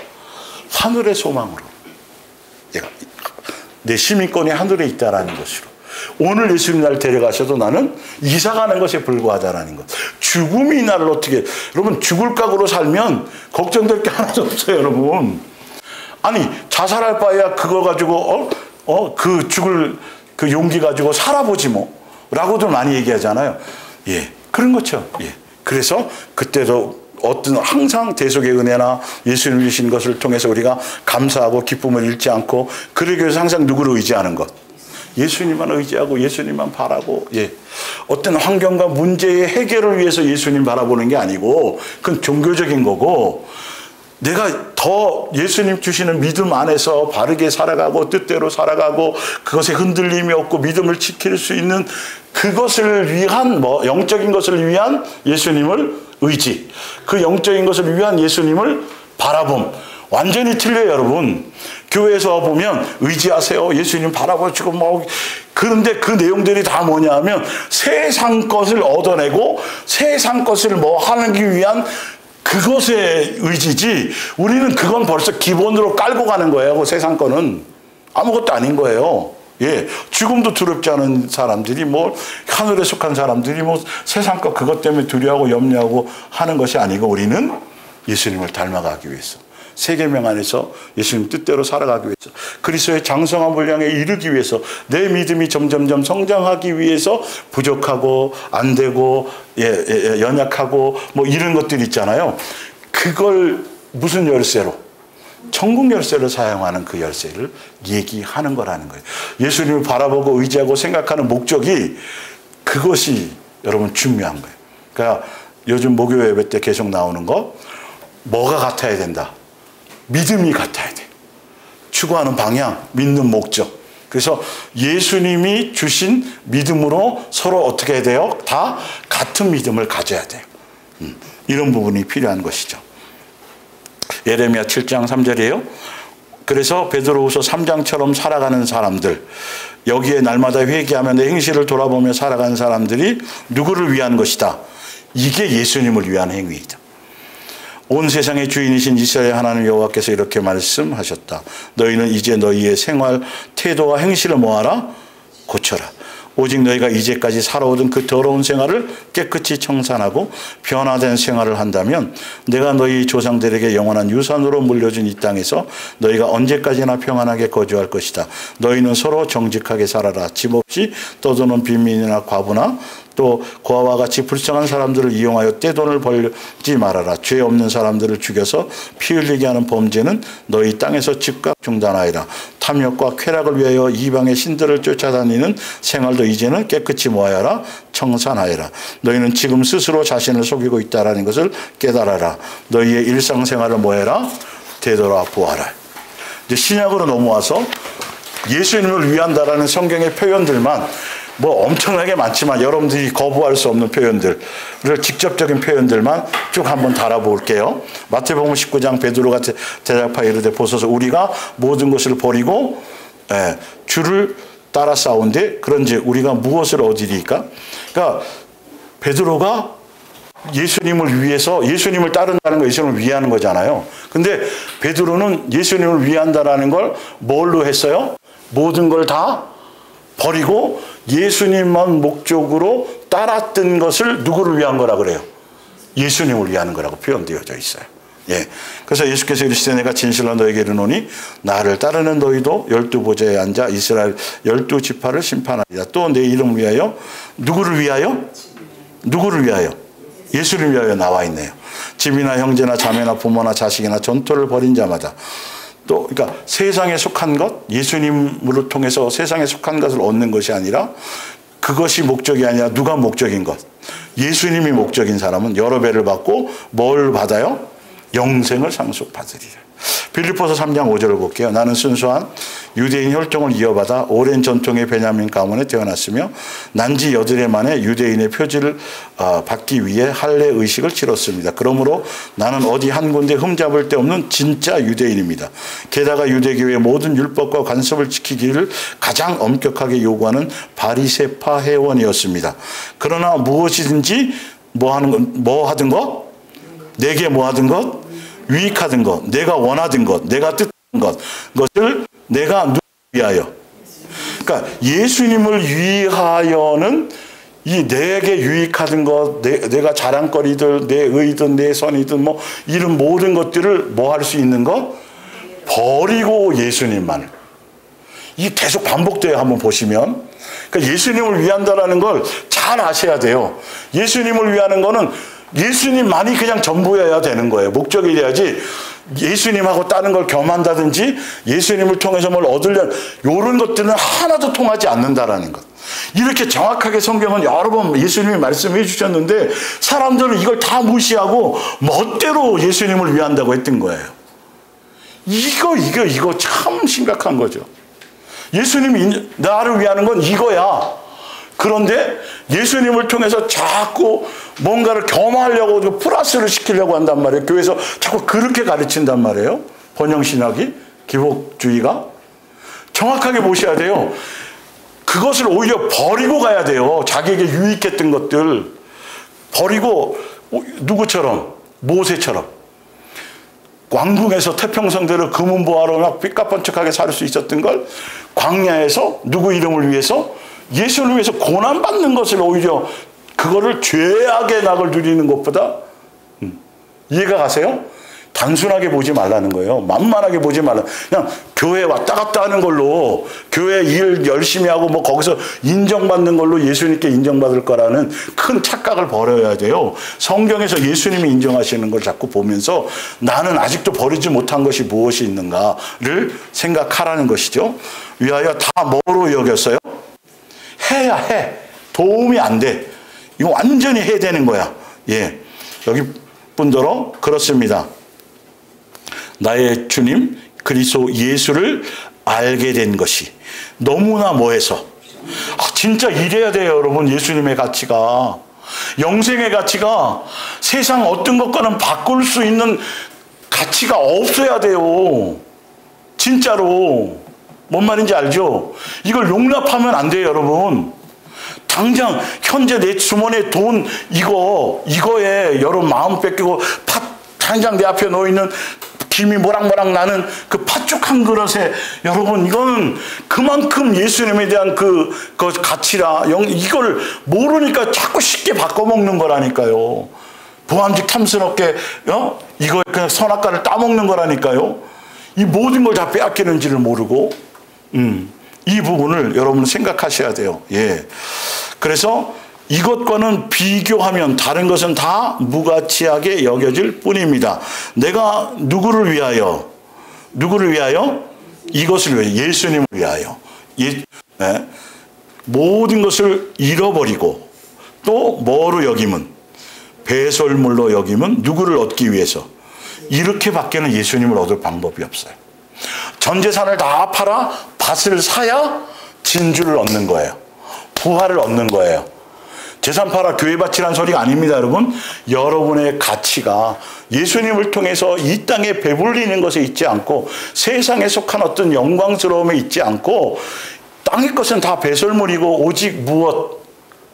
하늘의 소망으로. 내 시민권이 하늘에 있다라는 것으로. 오늘 예수님 나를 데려가셔도 나는 이사가는 것에 불과하다라는 것. 죽음이 나를 어떻게, 여러분 죽을 각오로 살면 걱정될 게 하나도 없어요, 여러분. 아니 자살할 바에야 그거 가지고 그 죽을 그 용기 가지고 살아보지 뭐 라고도 많이 얘기하잖아요. 예, 그런 거죠. 예, 그래서 그때도 어떤 항상 대속의 은혜나 예수님 주신 것을 통해서 우리가 감사하고 기쁨을 잃지 않고 그러기 위해서 항상 누구를 의지하는 것? 예수님만 의지하고 예수님만 바라고, 예, 어떤 환경과 문제의 해결을 위해서 예수님 바라보는 게 아니고 그건 종교적인 거고 내가 더 예수님 주시는 믿음 안에서 바르게 살아가고 뜻대로 살아가고 그것에 흔들림이 없고 믿음을 지킬 수 있는 그것을 위한 영적인 것을 위한 예수님을 의지, 그 영적인 것을 위한 예수님을 바라봄. 완전히 틀려요, 여러분. 교회에서 보면 의지하세요, 예수님 바라보시고 그런데 그 내용들이 다 뭐냐 하면 세상 것을 얻어내고 세상 것을 하기 위한 그것의 의지지, 우리는 그건 벌써 기본으로 깔고 가는 거예요. 그 세상 거는 아무것도 아닌 거예요. 예, 죽음도 두렵지 않은 사람들이 하늘에 속한 사람들이 세상 거 그것 때문에 두려워하고 염려하고 하는 것이 아니고 우리는 예수님을 닮아가기 위해서, 세계명 안에서 예수님 뜻대로 살아가기 위해서, 그리스도의 장성한 분량에 이르기 위해서, 내 믿음이 점점점 성장하기 위해서 부족하고 안 되고 연약하고 이런 것들이 있잖아요. 그걸 무슨 열쇠로? 천국 열쇠를 사용하는 그 열쇠를 얘기하는 거라는 거예요. 예수님을 바라보고 의지하고 생각하는 목적이 그것이 여러분 중요한 거예요. 그러니까 요즘 목요 예배 때 계속 나오는 거, 뭐가 같아야 된다? 믿음이 같아야 돼. 추구하는 방향, 믿는 목적. 그래서 예수님이 주신 믿음으로 서로 어떻게 해야 돼요? 다 같은 믿음을 가져야 돼요. 이런 부분이 필요한 것이죠. 예레미야 7장 3절이에요. 그래서 베드로후서 3장처럼 살아가는 사람들, 여기에 날마다 회개하며 내 행실을 돌아보며 살아가는 사람들이 누구를 위한 것이다? 이게 예수님을 위한 행위이다. 온 세상의 주인이신 이스라엘 하나님 여호와께서 이렇게 말씀하셨다. 너희는 이제 너희의 생활, 태도와 행실을 뭐하라? 고쳐라. 오직 너희가 이제까지 살아오던 그 더러운 생활을 깨끗이 청산하고 변화된 생활을 한다면 내가 너희 조상들에게 영원한 유산으로 물려준 이 땅에서 너희가 언제까지나 평안하게 거주할 것이다. 너희는 서로 정직하게 살아라. 집 없이 떠도는 빈민이나 과부나 또 그와 같이 불쌍한 사람들을 이용하여 떼돈을 벌지 말아라. 죄 없는 사람들을 죽여서 피 흘리게 하는 범죄는 너희 땅에서 즉각 중단하여라. 탐욕과 쾌락을 위하여 이방의 신들을 쫓아다니는 생활도 이제는 깨끗이 모아야라. 청산하여라. 너희는 지금 스스로 자신을 속이고 있다라는 것을 깨달아라. 너희의 일상생활을 뭐해라? 되돌아보아라. 이제 신약으로 넘어와서 예수님을 위한다라는 성경의 표현들만 엄청나게 많지만 여러분들이 거부할 수 없는 표현들을, 직접적인 표현들만 쭉 한번 달아볼게요. 마태복음 19장 베드로가 대답하여 이르되 보소서 우리가 모든 것을 버리고 주를 따라 싸운데 그런즉 우리가 무엇을 얻으리까? 그러니까 베드로가 예수님을 위해서, 예수님을 따른다는 거 예수님을 위하는 거잖아요. 근데 베드로는 예수님을 위한다라는 걸 뭘로 했어요? 모든 걸 다 버리고 예수님만 목적으로 따랐던 것을 누구를 위한 거라 그래요? 예수님을 위하는 거라고 표현되어져 있어요. 예. 그래서 예수께서 이르시되 내가 진실로 너에게 이르노니 나를 따르는 너희도 12보좌에 앉아 이스라엘 12지파를 심판하리라. 또 내 이름을 위하여, 누구를 위하여? 누구를 위하여? 예수를 위하여 나와 있네요. 집이나 형제나 자매나 부모나 자식이나 전토를 벌인 자마다. 또 그러니까 세상에 속한 것, 예수님으로 통해서 세상에 속한 것을 얻는 것이 아니라 그것이 목적이 아니라 누가 목적인 것. 예수님이 목적인 사람은 여러 배를 받고 뭘 받아요? 영생을 상속받으리라. 빌립보서 3장 5절을 볼게요. 나는 순수한 유대인 혈통을 이어받아 오랜 전통의 베냐민 가문에 태어났으며 난지 8해 만에 유대인의 표지를 받기 위해 할례 의식을 치렀습니다. 그러므로 나는 어디 한 군데 흠잡을 데 없는 진짜 유대인입니다. 게다가 유대교의 모든 율법과 관습을 지키기를 가장 엄격하게 요구하는 바리새파 회원이었습니다. 그러나 무엇이든지 뭐 하든 것? 내게 뭐 하든 것? 유익하던 것, 내가 원하던 것, 내가 뜻하던 것, 그것을 내가 누구를 위하여. 그러니까 예수님을 위하여는 이 내게 유익하던 것, 내가 자랑거리들, 내 의든, 내 선이든 뭐 이런 모든 것들을 뭐 할 수 있는 것? 버리고 예수님만을. 이게 계속 반복돼요. 한번 보시면. 그러니까 예수님을 위한다라는 걸 잘 아셔야 돼요. 예수님을 위하는 거는 예수님만이 그냥 전부여야 되는 거예요. 목적이 돼야지 예수님하고 다른 걸 겸한다든지 예수님을 통해서 뭘 얻으려는 이런 것들은 하나도 통하지 않는다라는 것. 이렇게 정확하게 성경은 여러 번 예수님이 말씀해 주셨는데 사람들은 이걸 다 무시하고 멋대로 예수님을 위한다고 했던 거예요. 이거 참 심각한 거죠. 예수님이 나를 위하는 건 이거야. 그런데 예수님을 통해서 자꾸 뭔가를 겸하려고 플러스를 시키려고 한단 말이에요. 교회에서 자꾸 그렇게 가르친단 말이에요. 번영신학이, 기복주의가. 정확하게 보셔야 돼요. 그것을 오히려 버리고 가야 돼요. 자기에게 유익했던 것들. 버리고 누구처럼? 모세처럼. 왕궁에서 태평성대로 금은보화로 막 삐까뻔쩍하게 살 수 있었던 걸 광야에서 누구 이름을 위해서? 예수를 위해서 고난받는 것을 오히려 그거를 죄악의 낙을 누리는 것보다 이해가 가세요? 단순하게 보지 말라는 거예요. 만만하게 보지 말라. 그냥 교회 왔다 갔다 하는 걸로 교회 일 열심히 하고 뭐 거기서 인정받는 걸로 예수님께 인정받을 거라는 큰 착각을 버려야 돼요. 성경에서 예수님이 인정하시는 걸 자꾸 보면서 나는 아직도 버리지 못한 것이 무엇이 있는가를 생각하라는 것이죠. 위하여 다 뭐로 여겼어요? 해야 해. 도움이 안 돼. 이거 완전히 해야 되는 거야. 예. 여기 분들은 그렇습니다. 나의 주님 그리스도 예수를 알게 된 것이 너무나 뭐해서 진짜 이래야 돼요. 여러분 예수님의 가치가 영생의 가치가 세상 어떤 것과는 바꿀 수 있는 가치가 없어야 돼요. 진짜로. 뭔 말인지 알죠? 이걸 용납하면 안 돼요, 여러분. 당장 현재 내 주머니에 돈 이거에 여러분 마음 뺏기고 당장 내 앞에 놓여있는 김이 모락모락 나는 그 팥죽 한 그릇에 여러분 이거는 그만큼 예수님에 대한 그 가치라 이걸 모르니까 자꾸 쉽게 바꿔먹는 거라니까요. 부함직 탐스럽게 이거에 그냥 선악과를 따먹는 거라니까요. 이 모든 걸 다 빼앗기는지를 모르고 이 부분을 여러분 생각하셔야 돼요. 예. 그래서 이것과는 비교하면 다른 것은 다 무가치하게 여겨질 뿐입니다. 내가 누구를 위하여? 이것을 위하여. 예수님을 위하여. 모든 것을 잃어버리고 또 뭐로 여김은? 배설물로 여김은 누구를 얻기 위해서? 이렇게 밖에는 예수님을 얻을 방법이 없어요. 전 재산을 다 팔아 밭을 사야 진주를 얻는 거예요. 부활을 얻는 거예요. 재산 팔아 교회 바치라는 소리가 아닙니다, 여러분. 여러분의 가치가 예수님을 통해서 이 땅에 배불리는 것에 있지 않고 세상에 속한 어떤 영광스러움에 있지 않고 땅의 것은 다 배설물이고 오직 무엇?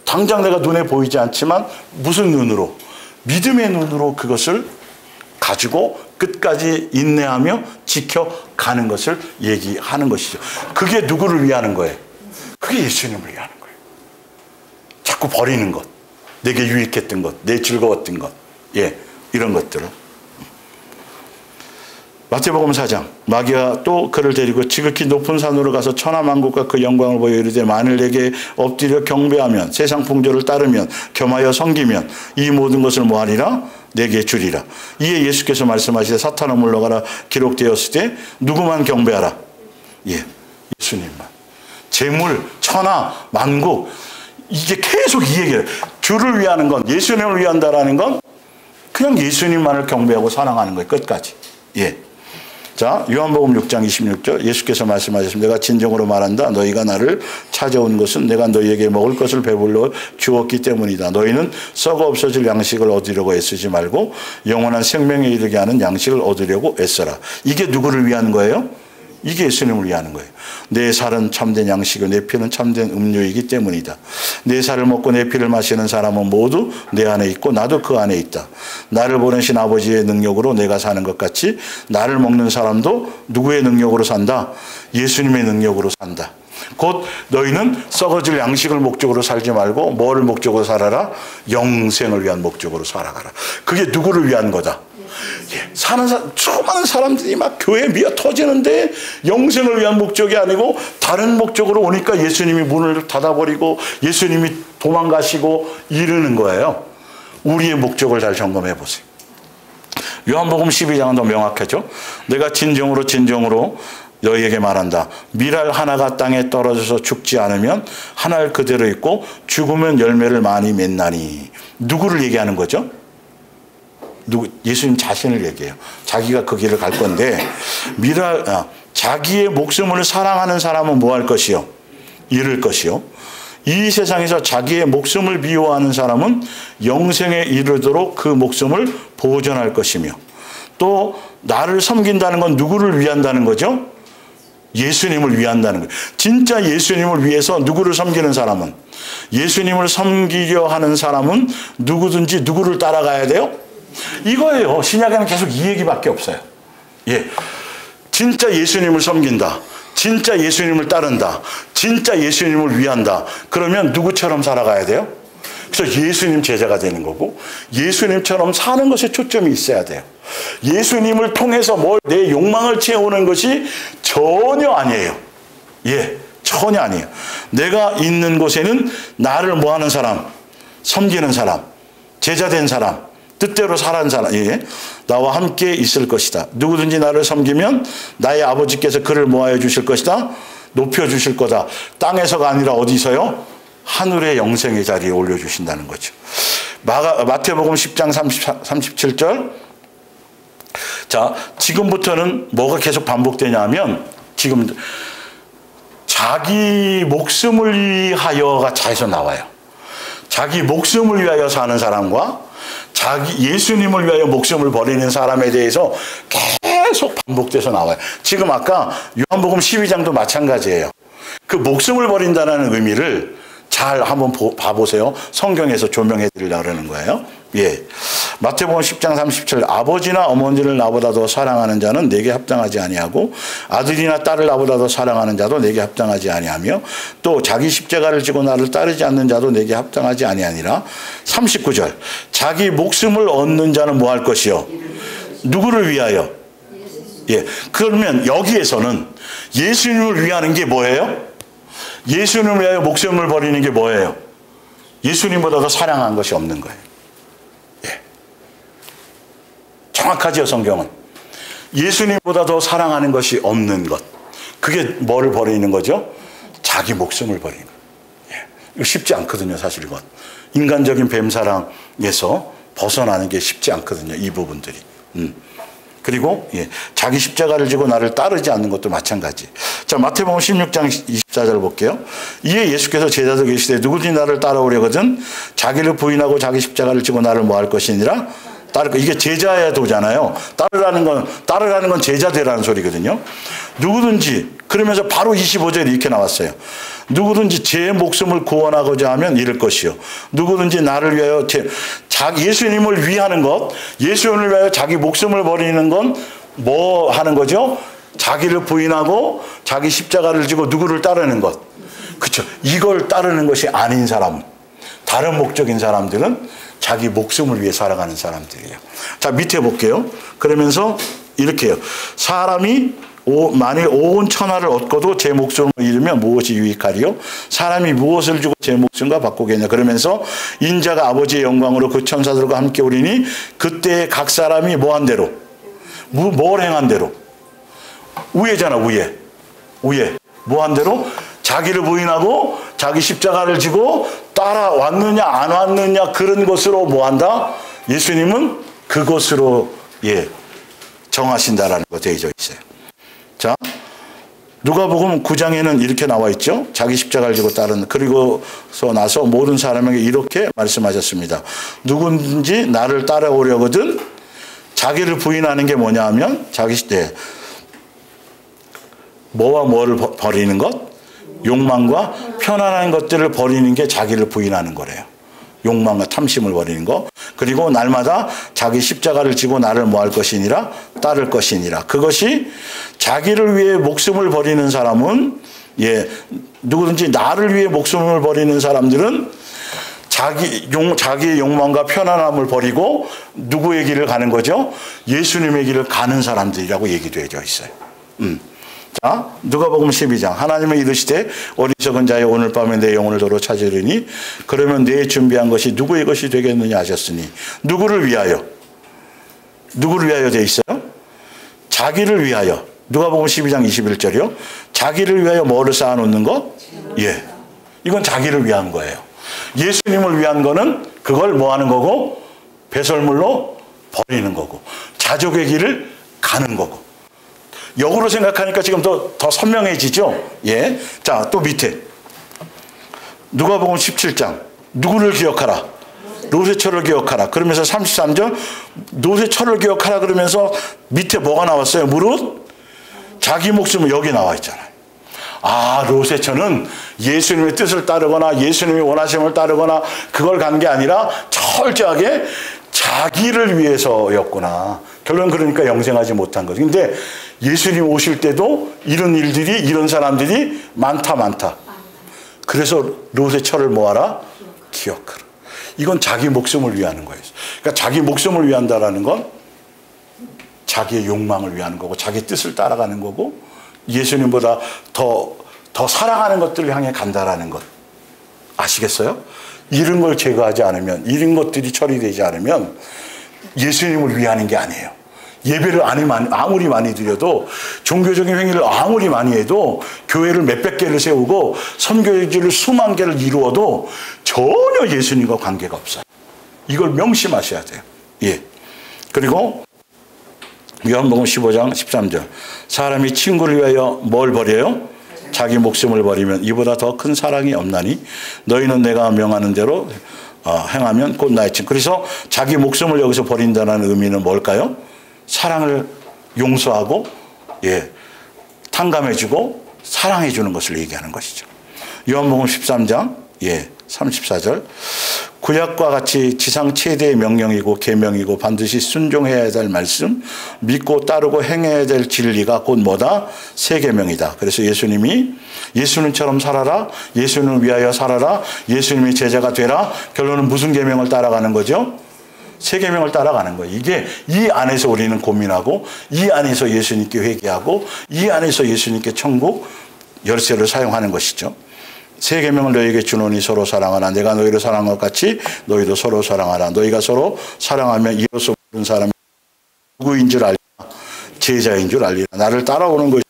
당장 내가 눈에 보이지 않지만 무슨 눈으로? 믿음의 눈으로 그것을 가지고 끝까지 인내하며 지켜가는 것을 얘기하는 것이죠. 그게 누구를 위하는 거예요? 그게 예수님을 위하는 거예요. 자꾸 버리는 것, 내게 유익했던 것, 내 즐거웠던 것, 예, 이런 것들을. 마태복음 4장 마귀가 또 그를 데리고 지극히 높은 산으로 가서 천하만국과 그 영광을 보여 이르되 만일 내게 엎드려 경배하면 세상 풍조를 따르면 겸하여 섬기면 이 모든 것을 뭐하리라? 내게 주리라. 이에 예수께서 말씀하시되 사탄아 물러가라 기록되었을 때 누구만 경배하라? 예, 예수님만. 재물, 천하, 만국 이게 계속 이 얘기예요. 주를 위하는 건 예수님을 위한다라는 건 그냥 예수님만을 경배하고 사랑하는 거예요. 끝까지. 예. 자, 요한복음 6장 26절 예수께서 말씀하셨습니다. 내가 진정으로 말한다. 너희가 나를 찾아온 것은 내가 너희에게 먹을 것을 배불러 주었기 때문이다. 너희는 썩어 없어질 양식을 얻으려고 애쓰지 말고 영원한 생명에 이르게 하는 양식을 얻으려고 애써라. 이게 누구를 위한 거예요? 이게 예수님을 위하는 거예요. 내 살은 참된 양식이고 내 피는 참된 음료이기 때문이다. 내 살을 먹고 내 피를 마시는 사람은 모두 내 안에 있고 나도 그 안에 있다. 나를 보내신 아버지의 능력으로 내가 사는 것 같이 나를 먹는 사람도 누구의 능력으로 산다? 예수님의 능력으로 산다. 곧 너희는 썩어질 양식을 목적으로 살지 말고 뭐를 목적으로 살아라? 영생을 위한 목적으로 살아가라. 그게 누구를 위한 거다? 예, 수많은 사람들이 막 교회에 미어 터지는데 영생을 위한 목적이 아니고 다른 목적으로 오니까 예수님이 문을 닫아버리고 예수님이 도망가시고 이러는 거예요. 우리의 목적을 잘 점검해 보세요. 요한복음 12장은 더 명확하죠. 내가 진정으로 너희에게 말한다. 밀알 하나가 땅에 떨어져서 죽지 않으면 한 알 그대로 있고 죽으면 열매를 많이 맺나니. 누구를 얘기하는 거죠? 예수님 자신을 얘기해요. 자기가 그 길을 갈 건데 자기의 목숨을 사랑하는 사람은 뭐 할 것이요? 잃을 것이요. 이 세상에서 자기의 목숨을 미워하는 사람은 영생에 이르도록 그 목숨을 보존할 것이며 또 나를 섬긴다는 건 누구를 위한다는 거죠? 예수님을 위한다는 거예요. 진짜 예수님을 위해서 누구를 섬기는 사람은 예수님을 섬기려 하는 사람은 누구든지 누구를 따라가야 돼요? 이거예요. 신약에는 계속 이 얘기밖에 없어요. 예, 진짜 예수님을 섬긴다. 진짜 예수님을 따른다. 진짜 예수님을 위한다. 그러면 누구처럼 살아가야 돼요? 그래서 예수님 제자가 되는 거고 예수님처럼 사는 것에 초점이 있어야 돼요. 예수님을 통해서 내 욕망을 채우는 것이 전혀 아니에요. 예, 전혀 아니에요. 내가 있는 곳에는 나를 뭐하는 사람, 섬기는 사람, 제자된 사람, 뜻대로 살아는 사람, 예, 나와 함께 있을 것이다. 누구든지 나를 섬기면 나의 아버지께서 그를 뭐하여 주실 것이다? 높여주실 거다. 땅에서가 아니라 어디서요? 하늘의 영생의 자리에 올려주신다는 거죠. 마태복음 10장 37절. 자, 지금부터는 뭐가 계속 반복되냐면 지금 자기 목숨을 위하여가 자에서 나와요. 자기 목숨을 위하여 사는 사람과 예수님을 위하여 목숨을 버리는 사람에 대해서 계속 반복돼서 나와요. 지금 아까 요한복음 12장도 마찬가지예요. 그 목숨을 버린다는 의미를 잘 한번 봐보세요. 성경에서 조명해 드리려고 그러는 거예요. 예. 마태복음 10장 37 아버지나 어머니를 나보다 더 사랑하는 자는 내게 합당하지 아니하고 아들이나 딸을 나보다 더 사랑하는 자도 내게 합당하지 아니하며 또 자기 십자가를 지고 나를 따르지 않는 자도 내게 합당하지 아니하니라. 39절 자기 목숨을 얻는 자는 뭐 할 것이요? 누구를 위하여? 예. 그러면 여기에서는 예수님을 위하는 게 뭐예요? 예수님을 위하여 목숨을 버리는 게 뭐예요? 예수님보다 더 사랑한 것이 없는 거예요. 예. 정확하죠, 성경은. 예수님보다 더 사랑하는 것이 없는 것. 그게 뭐를 버리는 거죠? 자기 목숨을 버리는 거예요. 예. 이거 쉽지 않거든요, 사실 이건. 인간적인 뱀사랑에서 벗어나는 게 쉽지 않거든요, 이 부분들이. 그리고 예, 자기 십자가를 지고 나를 따르지 않는 것도 마찬가지. 자, 마태복음 16장 24절 볼게요. 이에 예수께서 제자들 계시되 누구든지 나를 따라오려거든 자기를 부인하고 자기 십자가를 지고 나를 뭐 할 것이니라 따를 거. 이게 제자의 도잖아요. 따르라는 건 제자 되라는 소리거든요. 누구든지 그러면서 바로 25절에 이렇게 나왔어요. 누구든지 제 목숨을 구원하고자 하면 잃을 것이요. 누구든지 나를 위하여 예수님을 위하는 것, 예수님을 위하여 자기 목숨을 버리는 건 뭐 하는 거죠? 자기를 부인하고 자기 십자가를 지고 누구를 따르는 것. 그렇죠. 이걸 따르는 것이 아닌 사람, 다른 목적인 사람들은 자기 목숨을 위해 살아가는 사람들이에요. 자, 밑에 볼게요. 그러면서 이렇게요. 사람이 만일 온 천하를 얻고도 제 목숨을 잃으면 무엇이 유익하리요? 사람이 무엇을 주고 제 목숨과 바꾸겠냐? 그러면서 인자가 아버지의 영광으로 그 천사들과 함께 오리니 그때 각 사람이 뭐한 대로? 뭘 행한 대로? 우애잖아, 우애. 뭐한 대로? 자기를 부인하고 자기 십자가를 지고 따라왔느냐 안 왔느냐 그런 것으로 뭐한다? 예수님은 그것으로 정하신다라는 거 되어져 있어요. 자, 누가복음 9장에는 이렇게 나와 있죠. 자기 십자가를 지고 따르는. 그리고서 나서 모든 사람에게 이렇게 말씀하셨습니다. 누군지 나를 따라오려거든 자기를 부인하는 게 뭐냐 하면 뭐와 뭐를 버리는 것? 욕망과 편안한 것들을 버리는 게 자기를 부인하는 거래요. 욕망과 탐심을 버리는 거. 그리고 날마다 자기 십자가를 지고 나를 뭐 할 것이니라? 따를 것이니라. 그것이 자기를 위해 목숨을 버리는 사람은 누구든지 나를 위해 목숨을 버리는 사람들은 자기의 욕망과 편안함을 버리고 누구의 길을 가는 거죠? 예수님의 길을 가는 사람들이라고 얘기되어 있어요. 자, 누가복음 12장. 하나님은 이르시되 어리석은 자여 오늘 밤에 내 영혼을 도로 찾으리니 그러면 내 준비한 것이 누구의 것이 되겠느냐 하셨으니 누구를 위하여 되어 있어요? 자기를 위하여. 누가복음 12장 21절이요. 자기를 위하여 뭐를 쌓아놓는 것? 이건 자기를 위한 거예요. 예수님을 위한 거는 그걸 뭐 하는 거고 배설물로 버리는 거고 자족의 길을 가는 거고. 역으로 생각하니까 지금 더 선명해지죠? 자, 또 밑에. 누가복음 17장. 누구를 기억하라? 노새철을 기억하라. 그러면서 33절. 노새철을 기억하라 그러면서 밑에 뭐가 나왔어요? 무릇 자기 목숨은 여기 나와 있잖아요. 노새철은 예수님의 뜻을 따르거나 예수님의 원하심을 따르거나 그걸 간 게 아니라 철저하게 자기를 위해서였구나. 결론 그러니까 영생하지 못한 거죠. 근데 예수님 오실 때도 이런 사람들이 많다. 그래서 롯의 철을 모아라? 기억하라. 이건 자기 목숨을 위하는 거예요. 그러니까 자기 목숨을 위한다라는 건 자기의 욕망을 위하는 거고 자기 뜻을 따라가는 거고 예수님보다 더 사랑하는 것들을 향해 간다라는 것. 아시겠어요? 이런 걸 제거하지 않으면 이런 것들이 처리되지 않으면 예수님을 위하는 게 아니에요. 예배를 아무리 많이 드려도 종교적인 행위를 아무리 많이 해도 교회를 몇백 개를 세우고 선교지를 수만 개를 이루어도 전혀 예수님과 관계가 없어요. 이걸 명심하셔야 돼요. 그리고 요한복음 15장 13절. 사람이 친구를 위하여 뭘 버려요? 자기 목숨을 버리면 이보다 더 큰 사랑이 없나니 너희는 내가 명하는 대로 행하면 곧 나의 친구. 그래서 자기 목숨을 여기서 버린다는 의미는 뭘까요? 사랑을 용서하고 탕감해주고 사랑해주는 것을 얘기하는 것이죠. 요한복음 13장 34절. 구약과 같이 지상 최대의 명령이고 계명이고 반드시 순종해야 될 말씀, 믿고 따르고 행해야 될 진리가 곧 뭐다? 세 계명이다. 그래서 예수님처럼 살아라, 예수님을 위하여 살아라, 예수님의 제자가 되라. 결론은 무슨 계명을 따라가는 거죠? 세 계명을 따라가는 거예요. 이게 이 안에서 우리는 고민하고 이 안에서 예수님께 회개하고 이 안에서 예수님께 천국 열쇠를 사용하는 것이죠. 세 계명을 너희에게 주노니 서로 사랑하라. 내가 너희를 사랑한 것 같이 너희도 서로 사랑하라. 너희가 서로 사랑하면 이로써 모든 사람이 누구인 줄 알리라. 제자인 줄 알리라. 나를 따라오는 것이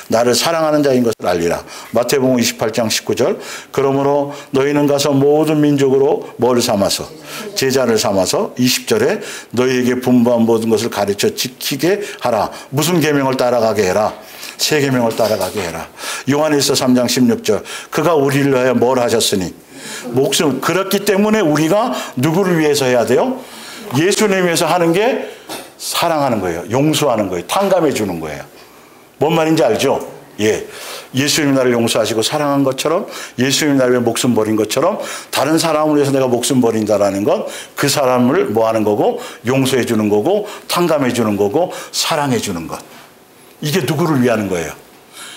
나를 사랑하는 자인 것을 알리라. 마태복음 28장 19절. 그러므로 너희는 가서 모든 민족으로 뭘 삼아서? 제자를 삼아서 20절에 너희에게 분부한 모든 것을 가르쳐 지키게 하라. 무슨 계명을 따라가게 해라? 세 계명을 따라가게 해라. 요한일서 3장 16절. 그가 우리를 위하여 뭘 하셨으니? 목숨. 그렇기 때문에 우리가 누구를 위해서 해야 돼요? 예수님 위해서 하는 게 사랑하는 거예요. 용서하는 거예요. 탕감해 주는 거예요. 뭔 말인지 알죠? 예수님이 나를 용서하시고 사랑한 것처럼 예수님이 나를 위해 목숨 버린 것처럼 다른 사람을 위해서 내가 목숨 버린다라는 건 그 사람을 뭐 하는 거고 용서해 주는 거고 탕감해 주는 거고 사랑해 주는 것. 이게 누구를 위하는 거예요?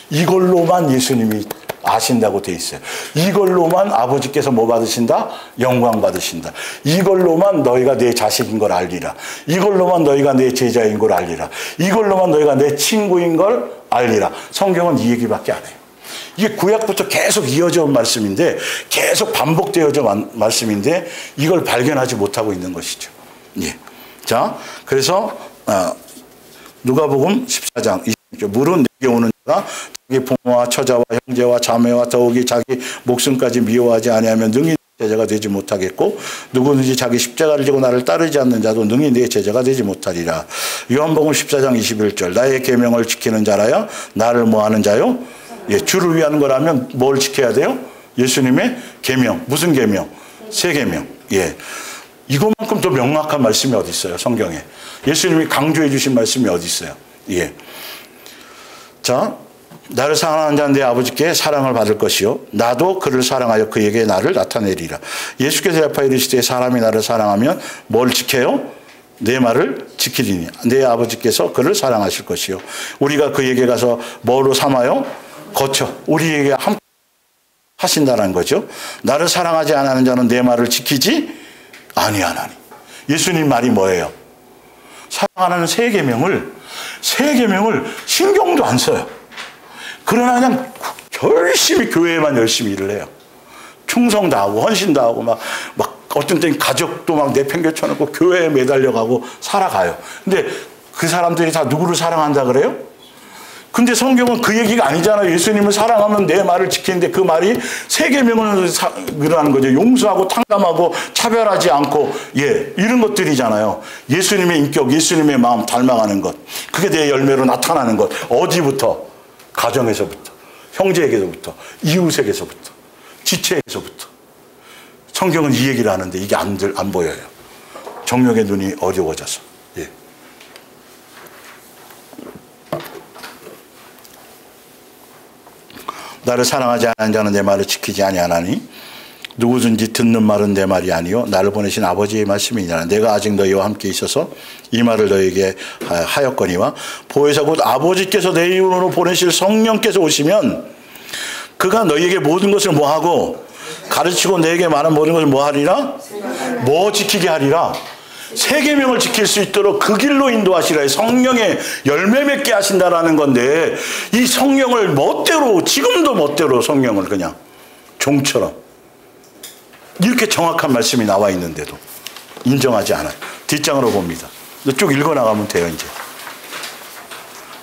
이걸로만 예수님이 아신다고 돼 있어요. 이걸로만 아버지께서 뭐 받으신다? 영광 받으신다. 이걸로만 너희가 내 자식인 걸 알리라. 이걸로만 너희가 내 제자인 걸 알리라. 이걸로만 너희가 내 친구인 걸 알리라. 성경은 이 얘기밖에 안 해요. 이게 구약부터 계속 이어져 온 말씀인데, 계속 반복되어져 온 말씀인데, 이걸 발견하지 못하고 있는 것이죠. 예. 자, 그래서 누가복음 14장 20절, 물은 내게 오는 자가 자기 부모와 처자와 형제와 자매와 더욱이 자기 목숨까지 미워하지 아니하면 능히 제자가 되지 못하겠고, 누구든지 자기 십자가를 지고 나를 따르지 않는 자도 능히 내 제자가 되지 못하리라. 요한복음 14장 21절, 나의 계명을 지키는 자라야 나를 뭐하는 자요? 예, 주를 위하는 거라면 뭘 지켜야 돼요? 예수님의 계명. 무슨 계명? 세 계명. 예. 이것만큼 더 명확한 말씀이 어디 있어요, 성경에? 예수님이 강조해 주신 말씀이 어디 있어요? 예. 자, 나를 사랑하는 자는 내 아버지께 사랑을 받을 것이요, 나도 그를 사랑하여 그에게 나를 나타내리라. 예수께서 여파 이르시되 사람이 나를 사랑하면 뭘 지켜요? 내 말을 지키리니 내 아버지께서 그를 사랑하실 것이요, 우리가 그에게 가서 뭐로 삼아요? 거쳐 우리에게 함께 하신다는 거죠. 나를 사랑하지 않는 자는 내 말을 지키지 아니하나니. 예수님 말이 뭐예요? 사랑하는 세 계명을 신경도 안 써요. 그러나 그냥 열심히 교회에만 열심히 일을 해요. 충성 다하고 헌신 다하고 막 어떤 때는 가족도 막 내팽개쳐놓고 교회에 매달려가고 살아가요. 근데 그 사람들이 다 누구를 사랑한다 그래요? 근데 성경은 그 얘기가 아니잖아요. 예수님을 사랑하면 내 말을 지키는데, 그 말이 세 계명을 그러는 거죠. 용서하고 탕감하고 차별하지 않고, 예, 이런 것들이잖아요. 예수님의 인격, 예수님의 마음 닮아가는 것, 그게 내 열매로 나타나는 것. 어디부터? 가정에서부터, 형제에게서부터, 이웃에게서부터, 지체에게서부터. 성경은 이 얘기를 하는데 이게 안 보여요. 정력의 눈이 어려워져서. 예. 나를 사랑하지 않는 자는 내 말을 지키지 아니하나니, 누구든지 듣는 말은 내 말이 아니요 나를 보내신 아버지의 말씀이니라. 내가 아직 너희와 함께 있어서 이 말을 너희에게 하였거니와 보혜사 곧 아버지께서 내 이름으로 보내실 성령께서 오시면 그가 너희에게 모든 것을 뭐하고 가르치고 내게 말한 모든 것을 뭐하리라? 뭐 지키게 하리라? 세 계명을 지킬 수 있도록 그 길로 인도하시라. 성령의 열매 맺게 하신다라는 건데, 이 성령을 멋대로, 지금도 멋대로 성령을 그냥 종처럼 이렇게 정확한 말씀이 나와 있는데도 인정하지 않아요. 뒷장으로 봅니다. 쭉 읽어나가면 돼요. 이제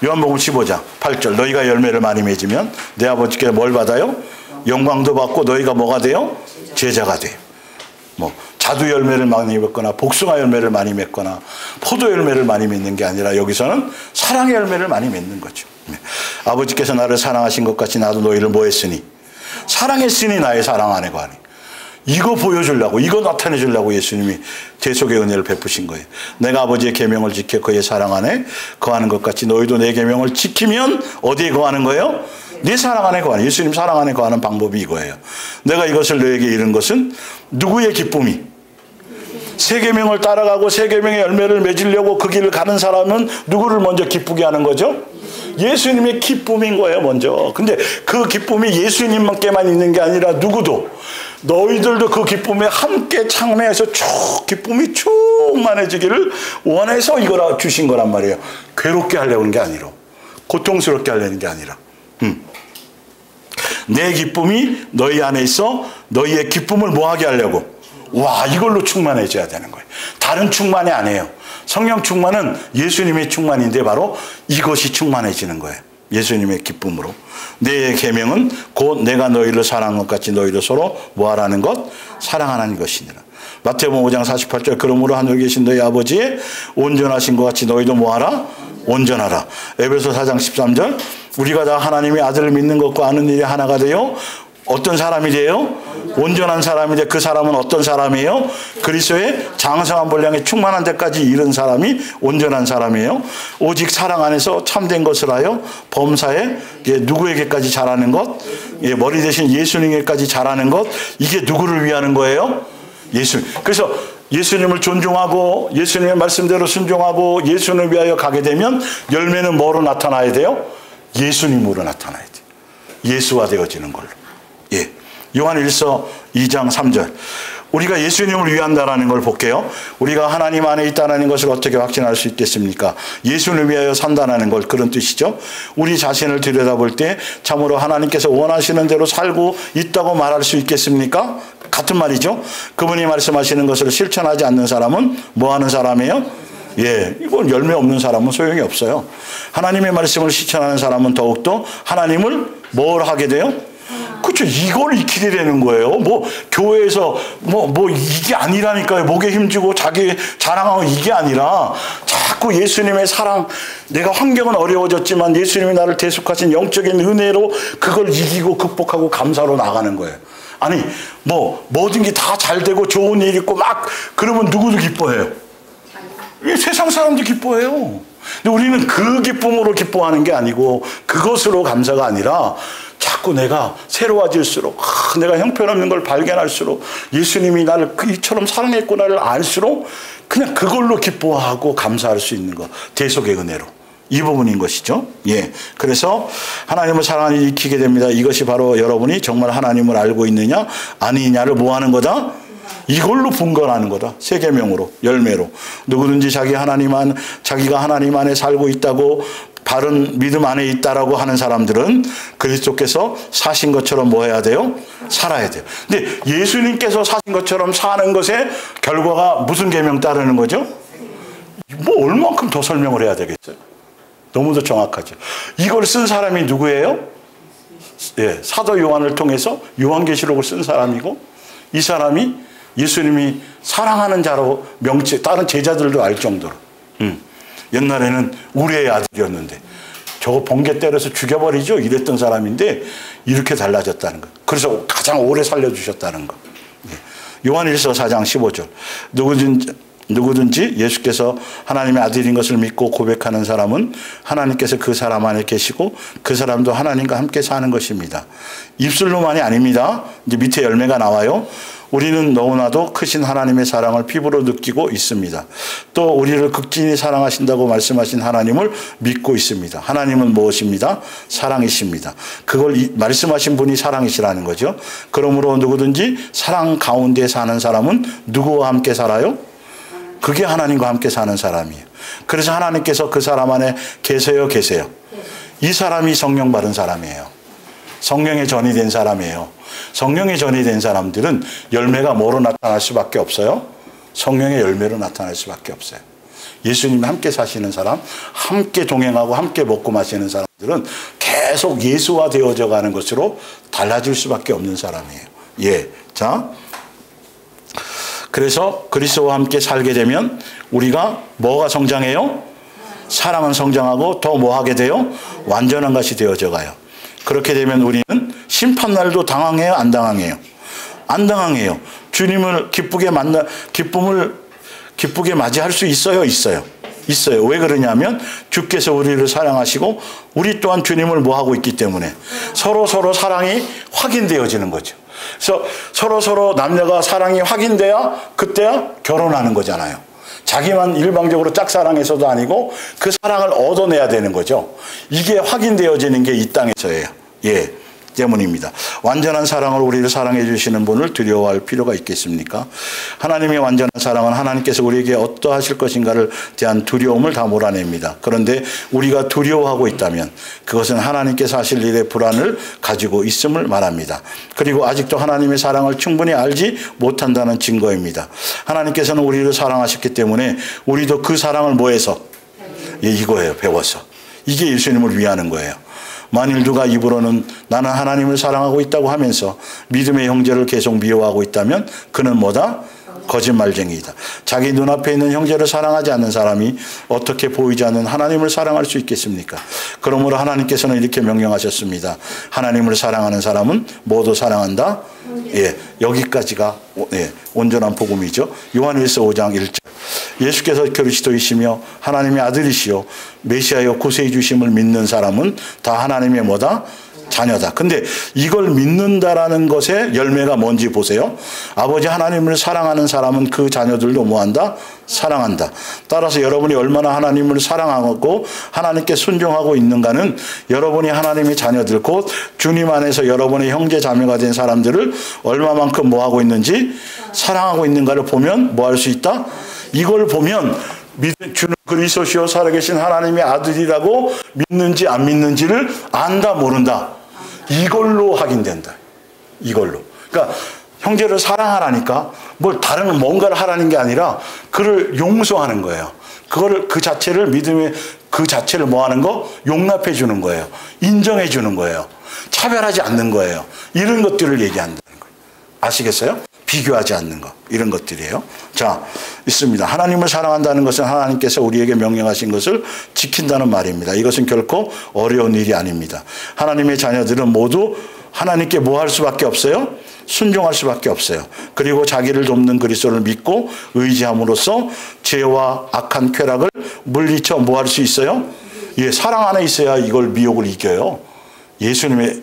요한복음 15장 8절, 너희가 열매를 많이 맺으면 내 아버지께 뭘 받아요? 영광도 받고 너희가 뭐가 돼요? 제자가 돼요. 뭐 자두 열매를 많이 맺거나 복숭아 열매를 많이 맺거나 포도 열매를 많이 맺는 게 아니라 여기서는 사랑의 열매를 많이 맺는 거죠. 아버지께서 나를 사랑하신 것 같이 나도 너희를 뭐 했으니? 사랑했으니 나의 사랑 안에 거하니. 이거 보여주려고, 이거 나타내 주려고 예수님이 대속의 은혜를 베푸신 거예요. 내가 아버지의 계명을 지켜 그의 사랑 안에 거하는 것 같이 너희도 내 계명을 지키면 어디에 거하는 거예요? 네 사랑 안에 거하는, 예수님 사랑 안에 거하는 방법이 이거예요. 내가 이것을 너에게 이른 것은 누구의 기쁨이? 세 계명을 따라가고 세 계명의 열매를 맺으려고 그 길을 가는 사람은 누구를 먼저 기쁘게 하는 거죠? 예수님의 기쁨인 거예요, 먼저. 근데 그 기쁨이 예수님께만 있는 게 아니라 누구도, 너희들도 그 기쁨에 함께 참여해서 쭉 기쁨이 충만해지기를 원해서 이거라 주신 거란 말이에요. 괴롭게 하려는 게 아니라, 고통스럽게 하려는 게 아니라. 내 기쁨이 너희 안에 있어 너희의 기쁨을 뭐하게 하려고? 와, 이걸로 충만해져야 되는 거예요. 다른 충만이 아니에요. 성령 충만은 예수님의 충만인데 바로 이것이 충만해지는 거예요. 예수님의 기쁨으로. 내 계명은 곧 내가 너희를 사랑한 것 같이 너희도 서로 뭐하라는 것? 사랑하라는 것이니라. 마태복음 5장 48절, 그러므로 하늘에 계신 너희 아버지의 온전하신 것 같이 너희도 뭐하라? 온전하라. 에베소 4장 13절, 우리가 다 하나님의 아들을 믿는 것과 아는 일이 하나가 되어 어떤 사람이 돼요? 온전한 사람이 돼. 그 사람은 어떤 사람이에요? 그리스도의 장성한 분량에 충만한 데까지 이른 사람이 온전한 사람이에요. 오직 사랑 안에서 참된 것을 하여 범사에 누구에게까지 잘하는 것? 머리 대신 예수님에게까지 잘하는 것? 이게 누구를 위하는 거예요? 예수님. 그래서 예수님을 존중하고 예수님의 말씀대로 순종하고 예수님을 위하여 가게 되면 열매는 뭐로 나타나야 돼요? 예수님으로 나타나야 돼요. 예수가 되어지는 걸로. 예. 요한일서 2장 3절. 우리가 예수님을 위한다라는 걸 볼게요. 우리가 하나님 안에 있다는 것을 어떻게 확신할 수 있겠습니까? 예수를 위하여 산다는 걸, 그런 뜻이죠. 우리 자신을 들여다볼 때 참으로 하나님께서 원하시는 대로 살고 있다고 말할 수 있겠습니까? 같은 말이죠. 그분이 말씀하시는 것을 실천하지 않는 사람은 뭐 하는 사람이에요? 예, 이건 열매 없는 사람은 소용이 없어요. 하나님의 말씀을 실천하는 사람은 더욱더 하나님을 뭘 하게 돼요? 그렇죠. 이걸 익히게 되는 거예요. 뭐 교회에서 뭐 이게 아니라니까요. 목에 힘주고 자기 자랑하고 이게 아니라 자꾸 예수님의 사랑, 내가 환경은 어려워졌지만 예수님이 나를 대속하신 영적인 은혜로 그걸 이기고 극복하고 감사로 나가는 거예요. 아니 모든 게 다 잘 되고 좋은 일 있고 막 그러면 누구도 기뻐해요? 세상 사람도 기뻐해요. 근데 우리는 그 기쁨으로 기뻐하는 게 아니고 그것으로 감사가 아니라 자꾸 내가 새로워질수록 내가 형편없는 걸 발견할수록 예수님이 나를 이처럼 사랑했구나를 알수록 그냥 그걸로 기뻐하고 감사할 수 있는 것. 대속의 은혜로. 이 부분인 것이죠. 예. 그래서 하나님을 사랑하니 익히게 됩니다. 이것이 바로 여러분이 정말 하나님을 알고 있느냐 아니냐를 뭐 하는 거다? 이걸로 분간하는 거다. 세 계명으로, 열매로. 누구든지 자기가 하나님 안에 살고 있다고 바른 믿음 안에 있다라고 하는 사람들은 그리스도께서 사신 것처럼 뭐 해야 돼요? 살아야 돼요. 근데 예수님께서 사신 것처럼 사는 것의 결과가 무슨 계명 따르는 거죠? 뭐 얼만큼 더 설명을 해야 되겠어요? 너무도 정확하죠. 이걸 쓴 사람이 누구예요? 예, 사도 요한을 통해서 요한계시록을 쓴 사람이고, 이 사람이 예수님이 사랑하는 자로 다른 제자들도 알 정도로. 옛날에는 우리의 아들이었는데 저거 번개 때려서 죽여버리죠 이랬던 사람인데 이렇게 달라졌다는 거. 그래서 가장 오래 살려주셨다는 거. 요한일서 4장 15절. 누구든지 예수께서 하나님의 아들인 것을 믿고 고백하는 사람은 하나님께서 그 사람 안에 계시고 그 사람도 하나님과 함께 사는 것입니다. 입술로만이 아닙니다. 이제 밑에 열매가 나와요. 우리는 너무나도 크신 하나님의 사랑을 피부로 느끼고 있습니다. 또 우리를 극진히 사랑하신다고 말씀하신 하나님을 믿고 있습니다. 하나님은 무엇입니다? 사랑이십니다. 그걸 말씀하신 분이 사랑이시라는 거죠. 그러므로 누구든지 사랑 가운데 사는 사람은 누구와 함께 살아요? 그게 하나님과 함께 사는 사람이에요. 그래서 하나님께서 그 사람 안에 계세요. 이 사람이 성령 받은 사람이에요. 성령의 전이 된 사람이에요. 성령의 전이 된 사람들은 열매가 뭐로 나타날 수밖에 없어요? 성령의 열매로 나타날 수밖에 없어요. 예수님과 함께 사시는 사람, 함께 동행하고 함께 먹고 마시는 사람들은 계속 예수화 되어져 가는 것으로 달라질 수밖에 없는 사람이에요. 예. 자, 그래서 그리스도와 함께 살게 되면 우리가 뭐가 성장해요? 사랑은 성장하고 더 뭐 하게 돼요? 완전한 것이 되어져 가요. 그렇게 되면 우리는 심판날도 당황해요? 안 당황해요? 안 당황해요. 주님을 기쁘게 맞이할 수 있어요? 있어요. 왜 그러냐면 주께서 우리를 사랑하시고 우리 또한 주님을 뭐 하고 있기 때문에 서로 사랑이 확인되어지는 거죠. 그래서 서로 남녀가 사랑이 확인돼야 그때야 결혼하는 거잖아요. 자기만 일방적으로 짝사랑해서도 아니고 그 사랑을 얻어내야 되는 거죠. 이게 확인되어지는 게 이 땅에서예요. 예, 때문입니다. 완전한 사랑을 우리를 사랑해 주시는 분을 두려워할 필요가 있겠습니까? 하나님의 완전한 사랑은 하나님께서 우리에게 어떠하실 것인가를 대한 두려움을 다 몰아냅니다. 그런데 우리가 두려워하고 있다면 그것은 하나님께서 하실 일의 불안을 가지고 있음을 말합니다. 그리고 아직도 하나님의 사랑을 충분히 알지 못한다는 증거입니다. 하나님께서는 우리를 사랑하셨기 때문에 우리도 그 사랑을 뭐해서? 예, 이거예요. 배워서. 이게 예수님을 위하는 거예요. 만일 누가 입으로는 나는 하나님을 사랑하고 있다고 하면서 믿음의 형제를 계속 미워하고 있다면 그는 뭐다? 거짓말쟁이이다. 자기 눈앞에 있는 형제를 사랑하지 않는 사람이 어떻게 보이지 않는 하나님을 사랑할 수 있겠습니까? 그러므로 하나님께서는 이렇게 명령하셨습니다. 하나님을 사랑하는 사람은 모두 사랑한다. 예, 여기까지가 온전한 복음이죠. 요한일서 5장 1절. 예수께서 그리스도이시며 하나님의 아들이시요 메시아여 구세해 주심을 믿는 사람은 다 하나님의 뭐다? 자녀다. 근데 이걸 믿는다라는 것의 열매가 뭔지 보세요. 아버지 하나님을 사랑하는 사람은 그 자녀들도 뭐한다? 사랑한다. 따라서 여러분이 얼마나 하나님을 사랑하고 하나님께 순종하고 있는가는 여러분이 하나님의 자녀들, 곧 주님 안에서 여러분의 형제 자매가 된 사람들을 얼마만큼 뭐하고 있는지 사랑하고 있는가를 보면 뭐 할 수 있다? 이걸 보면 주는 그리스도시요 살아계신 하나님의 아들이라고 믿는지 안 믿는지를 안다 모른다. 이걸로 확인된다. 이걸로. 그러니까 형제를 사랑하라니까 뭘 다른 뭔가를 하라는 게 아니라 그를 용서하는 거예요. 그거를 그 자체를 믿음의 그 자체를 뭐 하는 거? 용납해 주는 거예요. 인정해 주는 거예요. 차별하지 않는 거예요. 이런 것들을 얘기한다는 거예요. 아시겠어요? 비교하지 않는 것. 이런 것들이에요. 자, 있습니다. 하나님을 사랑한다는 것은 하나님께서 우리에게 명령하신 것을 지킨다는 말입니다. 이것은 결코 어려운 일이 아닙니다. 하나님의 자녀들은 모두 하나님께 뭐 할 수밖에 없어요? 순종할 수밖에 없어요. 그리고 자기를 돕는 그리스도를 믿고 의지함으로써 죄와 악한 쾌락을 물리쳐 뭐 할 수 있어요? 예, 사랑 안에 있어야 이걸 미혹을 이겨요. 예수님의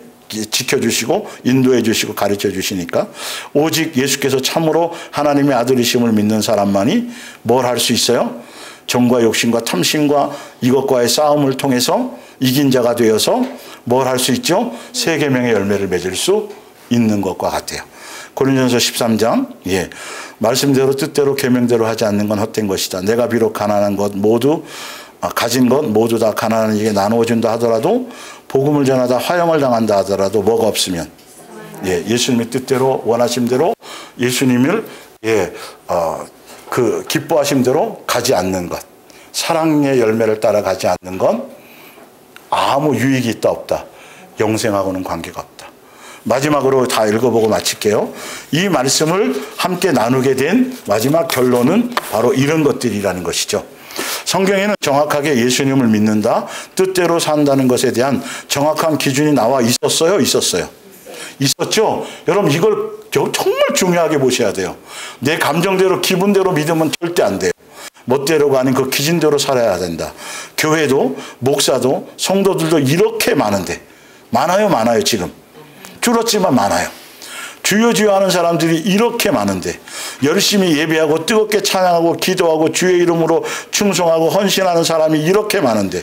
지켜주시고 인도해 주시고 가르쳐 주시니까 오직 예수께서 참으로 하나님의 아들이심을 믿는 사람만이 뭘 할 수 있어요? 정과 욕심과 탐심과 이것과의 싸움을 통해서 이긴 자가 되어서 뭘 할 수 있죠? 세 계명의 열매를 맺을 수 있는 것과 같아요. 고린도전서 13장 예, 말씀대로 뜻대로 계명대로 하지 않는 건 헛된 것이다. 내가 비록 가난한 것 모두 가진 것 모두 다 가난한 이에게 나누어 준다 하더라도 복음을 전하다 화형을 당한다 하더라도 뭐가 없으면 예, 예수님의 뜻대로 원하심대로 예수님을 예, 그 기뻐하심대로 가지 않는 것, 사랑의 열매를 따라가지 않는 건 아무 유익이 있다 없다. 영생하고는 관계가 없다. 마지막으로 다 읽어보고 마칠게요. 이 말씀을 함께 나누게 된 마지막 결론은 바로 이런 것들이라는 것이죠. 성경에는 정확하게 예수님을 믿는다, 뜻대로 산다는 것에 대한 정확한 기준이 나와 있었어요? 있었어요? 있었죠? 여러분 이걸 정말 중요하게 보셔야 돼요. 내 감정대로 기분대로 믿으면 절대 안 돼요. 멋대로가 아닌 그 기준대로 살아야 된다. 교회도 목사도 성도들도 이렇게 많은데 많아요 지금. 줄었지만 많아요. 주여 주여 하는 사람들이 이렇게 많은데 열심히 예배하고 뜨겁게 찬양하고 기도하고 주의 이름으로 충성하고 헌신하는 사람이 이렇게 많은데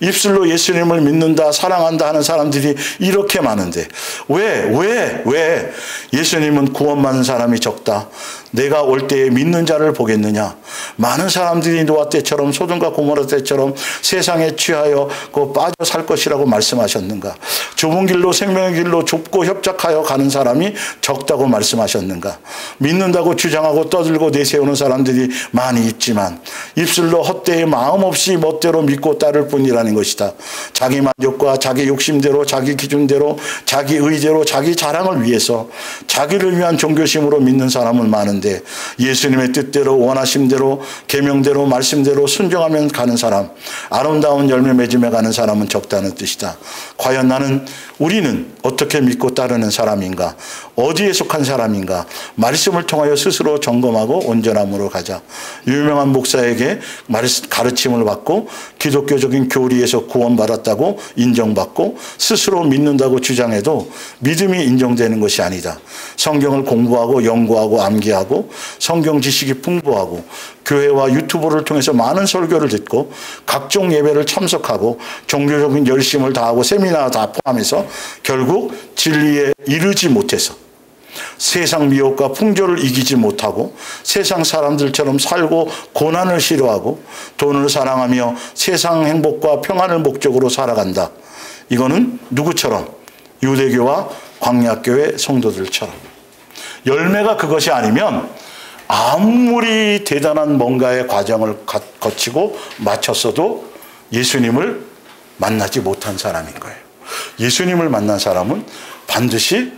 입술로 예수님을 믿는다 사랑한다 하는 사람들이 이렇게 많은데 왜 예수님은 구원받는 사람이 적다. 내가 올 때에 믿는 자를 보겠느냐. 많은 사람들이 노아 때처럼 소돔과 고모라 때처럼 세상에 취하여 빠져 살 것이라고 말씀하셨는가. 좁은 길로 생명의 길로 좁고 협착하여 가는 사람이 적다고 말씀하셨는가. 믿는다고 주장하고 떠들고 내세우는 사람들이 많이 있지만 입술로 헛되이 마음 없이 멋대로 믿고 따를 뿐이라는 것이다. 자기 만족과 자기 욕심대로 자기 기준대로 자기 의대로 자기 자랑을 위해서 자기를 위한 종교심으로 믿는 사람은 많은데 예수님의 뜻대로 원하심대로 계명대로 말씀대로 순종하면 가는 사람, 아름다운 열매 맺음에 가는 사람은 적다는 뜻이다. 과연 우리는 어떻게 믿고 따르는 사람인가? 어디에 속한 사람인가? 말씀을 통하여 스스로 점검하고 온전함으로 가자. 유명한 목사에게 가르침을 받고 기독교적인 교리에서 구원받았다고 인정받고 스스로 믿는다고 주장해도 믿음이 인정되는 것이 아니다. 성경을 공부하고 연구하고 암기하고 성경 지식이 풍부하고 교회와 유튜브를 통해서 많은 설교를 듣고 각종 예배를 참석하고 종교적인 열심을 다하고 세미나 다 포함해서 결국 진리에 이르지 못해서 세상 미혹과 풍조를 이기지 못하고 세상 사람들처럼 살고 고난을 싫어하고 돈을 사랑하며 세상 행복과 평안을 목적으로 살아간다. 이거는 누구처럼? 유대교와 광야교회 성도들처럼. 열매가 그것이 아니면 아무리 대단한 뭔가의 과정을 거치고 마쳤어도 예수님을 만나지 못한 사람인 거예요. 예수님을 만난 사람은 반드시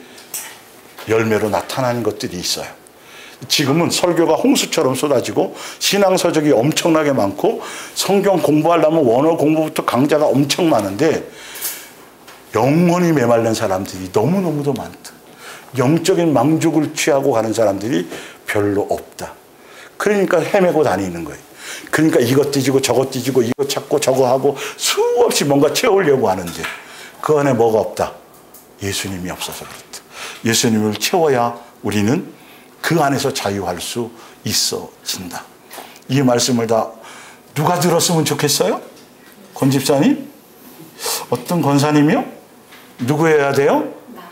열매로 나타나는 것들이 있어요. 지금은 설교가 홍수처럼 쏟아지고 신앙서적이 엄청나게 많고 성경 공부하려면 원어 공부부터 강좌가 엄청 많은데 영혼이 메말른 사람들이 너무너무도 많다. 영적인 만족을 취하고 가는 사람들이 별로 없다. 그러니까 헤매고 다니는 거예요. 그러니까 이것 뒤지고 저것 뒤지고 이거 찾고 저거 하고 수없이 뭔가 채우려고 하는데 그 안에 뭐가 없다. 예수님이 없어서 그렇다. 예수님을 채워야 우리는 그 안에서 자유할 수 있어진다. 이 말씀을 다 누가 들었으면 좋겠어요? 권 집사님? 어떤 권사님이요? 누구 해야 돼요? 나.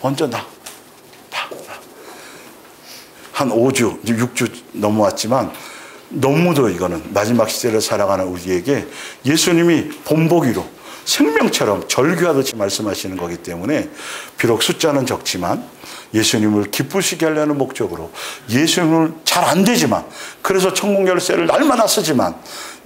먼저 나. 한 5주, 6주 넘어왔지만 너무도 이거는 마지막 시대를 살아가는 우리에게 예수님이 본보기로 생명처럼 절규하듯이 말씀하시는 거기 때문에 비록 숫자는 적지만 예수님을 기쁘시게 하려는 목적으로 예수님을 잘 안 되지만 그래서 천국 열쇠를 날마다 쓰지만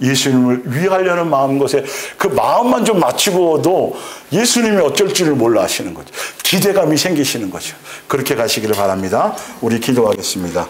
예수님을 위하려는 마음 것에 그 마음만 좀 맞추고도 예수님이 어쩔 줄을 몰라 하시는 거죠. 기대감이 생기시는 거죠. 그렇게 가시기를 바랍니다. 우리 기도하겠습니다.